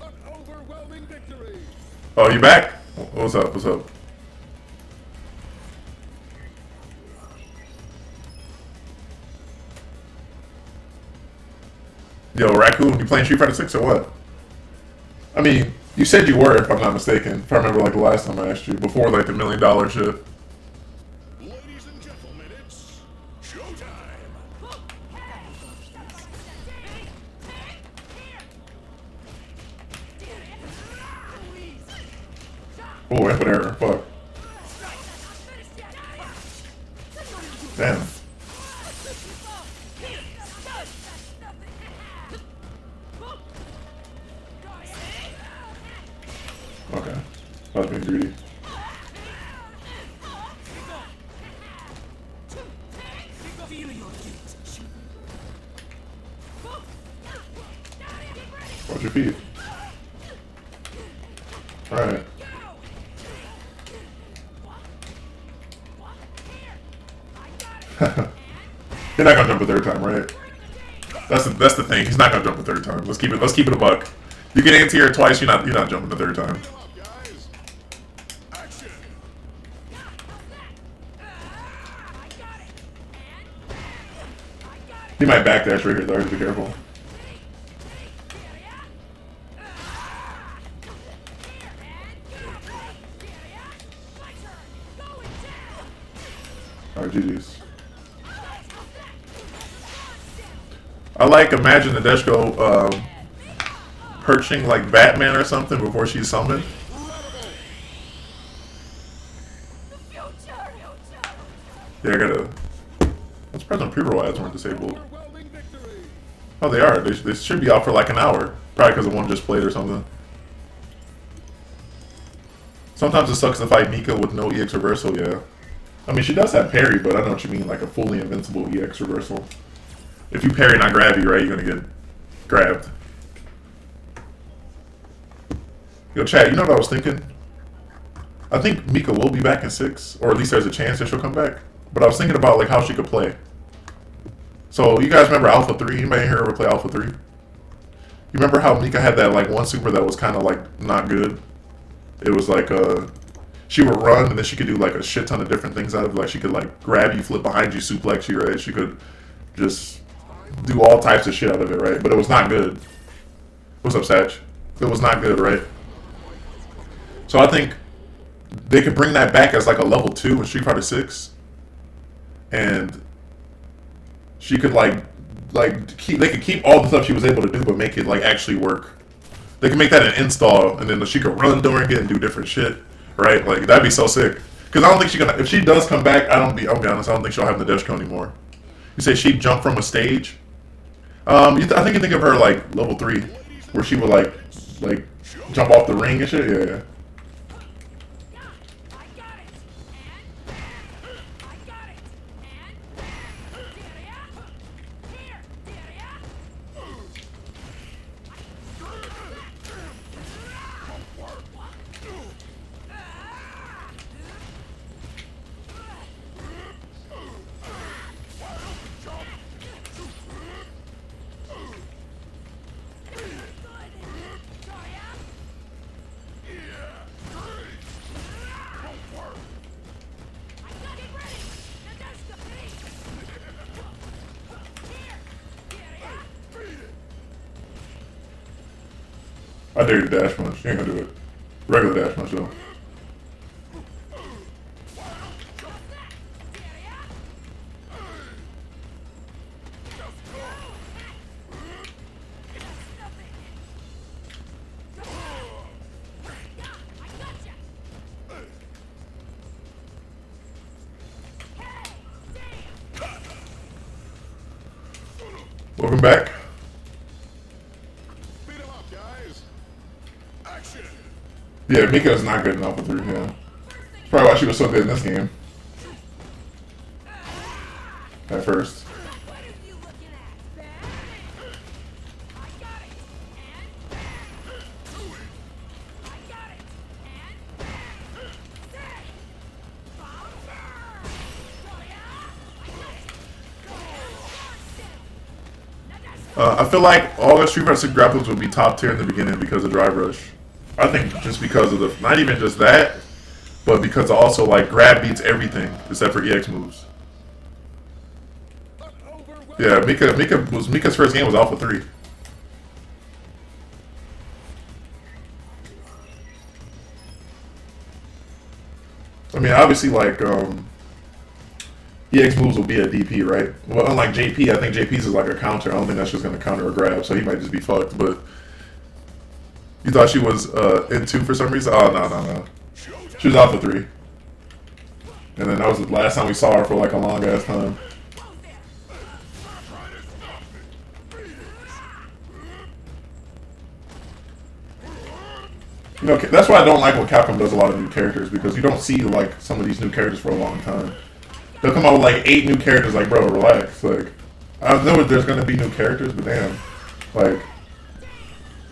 An overwhelming victory. Oh, you back? What's up? What's up? Yo, Raccoon, you playing Street Fighter 6 or what? I mean, you said you were, if I'm not mistaken. If I remember, like, the last time I asked you, before, like, the $1 million shit. Ladies and gentlemen, it's showtime. Oh, input error. Fuck. Damn. Okay. That was being greedy. Watch your feet. Alright. You're not gonna jump a third time, right? That's the thing. He's not gonna jump a third time. Let's keep it a buck. You get anti-air twice, you're not jumping the third time. Guys, action. He might backdash right here though, be careful. Alright, GG's. I like imagine Nadeshko perching like Batman or something before she's summoned. Yeah, I gotta. I'm surprised pre-roll ads weren't disabled. Overwhelming victory. Oh, they are. They should be out for like an hour. Probably because the one just played or something. Sometimes it sucks to fight Mika with no EX reversal, yeah. I mean, she does have parry, but I know what you mean, like a fully invincible EX reversal. If you parry not grab you, right, you're gonna get grabbed. Yo, chat, you know what I was thinking? I think Mika will be back in 6, or at least there's a chance that she'll come back. But I was thinking about like how she could play. So you guys remember Alpha 3? Anybody here ever play Alpha 3? You remember how Mika had that like one super that was kind of like not good? It was like she would run and then she could do like a shit ton of different things out of it. Like she could like grab you, flip behind you, suplex you, right? She could just do all types of shit out of it, right? But it was not good. What's up, Satch? It was not good, right? So I think they could bring that back as like a level 2 in Street Fighter 6. And she could they could keep all the stuff she was able to do, but make it like actually work. They can make that an install, and then she could run during it and do different shit, right? Like that'd be so sick. Because I don't think she's gonna. If she does come back, I'll be honest. I don't think she'll have the Nadeshko anymore. You say she'd jump from a stage. I think you think of her like level 3, where she would like jump off the ring and shit. Yeah. I dare you to dash punch. You ain't gonna do it. Regular dash punch though. Welcome back. Beat 'em up, guys. Action. Yeah, Mika's not good enough with her, yeah. That's probably why she was so good in this game. At first. What are you looking at, Bad? I got it. And I got it. And say, bouncer. Oh yeah. I feel like all the Street Fighter 6 grapples would be top tier in the beginning because of Drive Rush. I think just because of the, not even just that, but because also like grab beats everything except for EX moves. Yeah, Mika's first game was Alpha 3. I mean, obviously, like, EX moves will be a DP, right? Well, unlike JP, I think JP's is like a counter. I don't think that's just going to counter a grab, so he might just be fucked. But you thought she was in 2 for some reason? Oh, no. She was Alpha 3. And then that was the last time we saw her for like a long ass time. You know, that's why I don't like when Capcom does a lot of new characters, because you don't see like some of these new characters for a long time. They'll come out with like 8 new characters. Like, bro, relax. Like, I know there's gonna be new characters, but damn, like,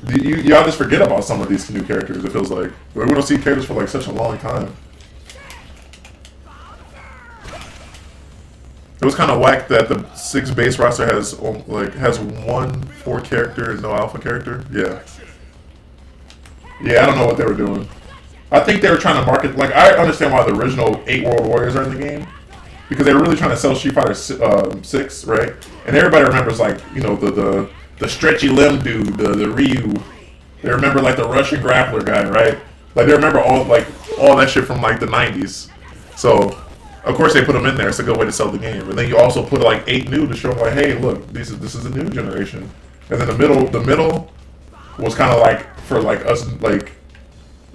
y'all just forget about some of these new characters. It feels like we don't see characters for like such a long time. It was kind of whack that the 6 base roster has one 4 character and no alpha character. Yeah. Yeah, I don't know what they were doing. I think they were trying to market, like, I understand why the original 8 World Warriors are in the game, because they were really trying to sell Street Fighter 6, right? And everybody remembers, like, you know, the stretchy limb dude, the Ryu. They remember, like, the Russian grappler guy, right? Like, they remember all that shit from, like, the 90s. So, of course they put them in there. It's a good way to sell the game. And then you also put, like, 8 new to show, like, hey, look, this is a new generation. And then the middle was kind of like for like us, like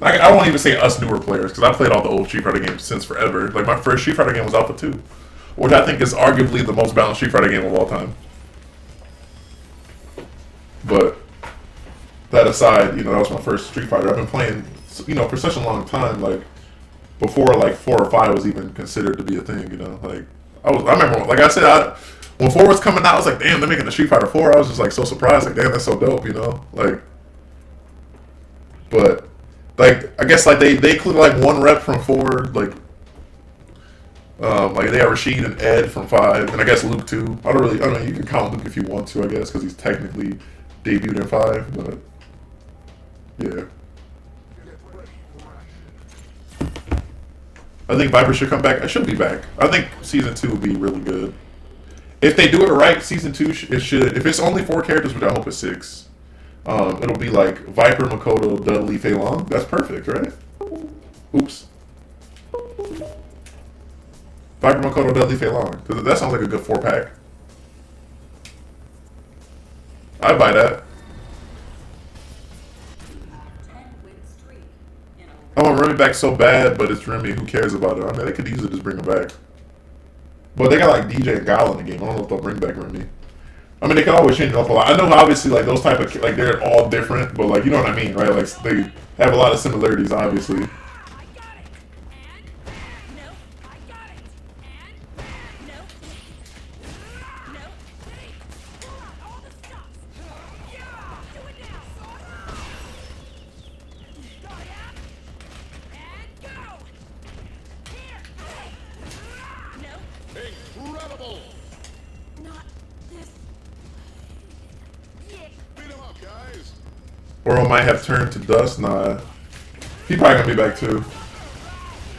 I won't even say us newer players, because I played all the old Street Fighter games since forever. Like, my first Street Fighter game was Alpha 2, which I think is arguably the most balanced Street Fighter game of all time. But that aside, you know, that was my first Street Fighter. I've been playing, you know, for such a long time, like before like 4 or 5 was even considered to be a thing. You know, like I remember, like I said, when 4 was coming out, I was like, damn, they're making a Street Fighter 4. I was just like so surprised, like, damn, that's so dope, you know, like. But like, I guess like they included like 1 rep from 4, like they have Rashid and Ed from 5, and I guess Luke too. I don't know, you can count Luke if you want to, I guess, because he's technically debuted in 5, but yeah. I think Viper should come back. I should be back. I think season 2 would be really good. If they do it right, season 2 it should. If it's only 4 characters, which I hope it's 6. It'll be like Viper, Makoto, Dudley, Fei Long. That's perfect, right? Oops. Viper, Makoto, Dudley, Fei Long. That sounds like a good 4-pack. I'd buy that. I want Remy back so bad, but it's Remy. Who cares about it? I mean, they could easily just bring him back. But they got like DJ and Guile in the game. I don't know if they'll bring back Remy. I mean, they can always change it up a lot. I know, obviously, like, those type of, like, they're all different, but, like, you know what I mean, right? Like, they have a lot of similarities, obviously. Incredible! Not this. Yeah. Beat him up, guys! Oro might have turned to dust. Nah. He probably gonna be back, too.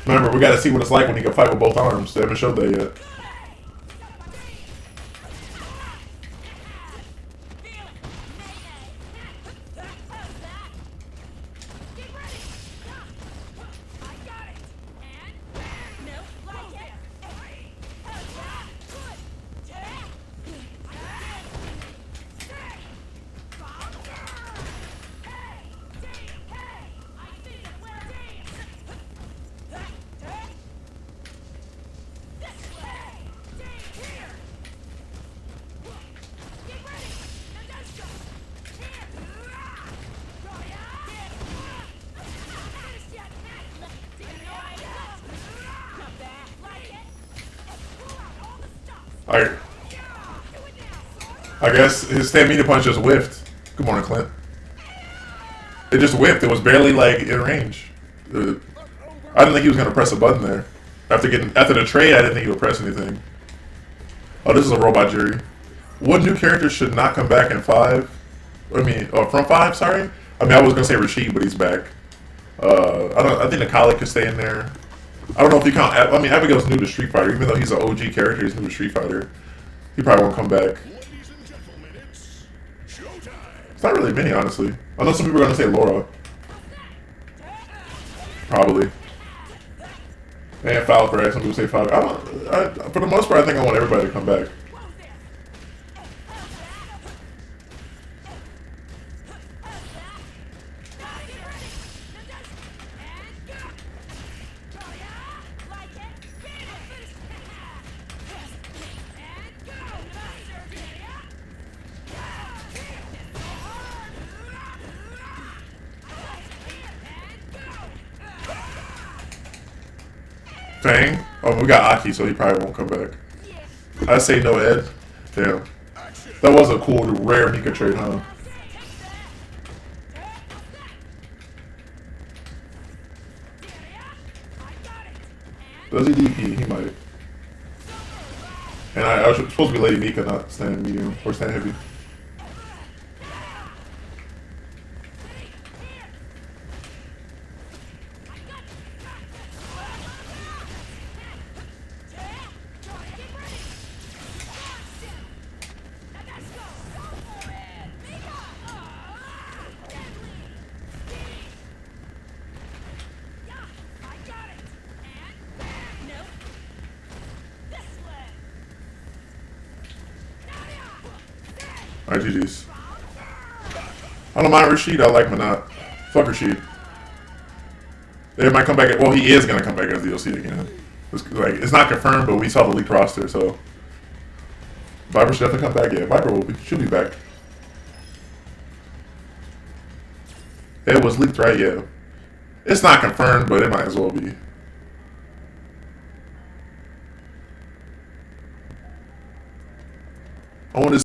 Remember, we gotta see what it's like when he can fight with both arms. They haven't showed that yet. I guess his stamina punch just whiffed. Good morning, Clint. It just whiffed. It was barely like in range. I didn't think he was gonna press a button there. After the trade, I didn't think he would press anything. Oh, this is a robot jury. What new characters should not come back in 5? I mean, from 5. Sorry. I mean, I was gonna say Rashid, but he's back. I think Akali could stay in there. I don't know if you count. I mean, Abigail's new to Street Fighter, even though he's an OG character. He's new to Street Fighter. He probably won't come back. Ladies and gentlemen, it's showtime! It's not really many, honestly. I know some people are gonna say Laura. Probably. And Falcor, right? Some people say Falcor. For the most part, I think I want everybody to come back. Fang? Oh, we got Aki, so he probably won't come back. I say no Ed. Damn. That was a cool, rare Mika trade, huh? Does he DP? He might. And I was supposed to be Lady Mika, not stand medium or stand heavy. Alright, GG's. I don't mind Rashid, I like Manat. Fuck Rashid. They might come back. Well, he is gonna come back as DLC again. It's not confirmed, but we saw the leaked roster, so Viper should definitely come back. Yeah, Viper should be back. It was leaked, right? Yeah. It's not confirmed, but it might as well be. I want to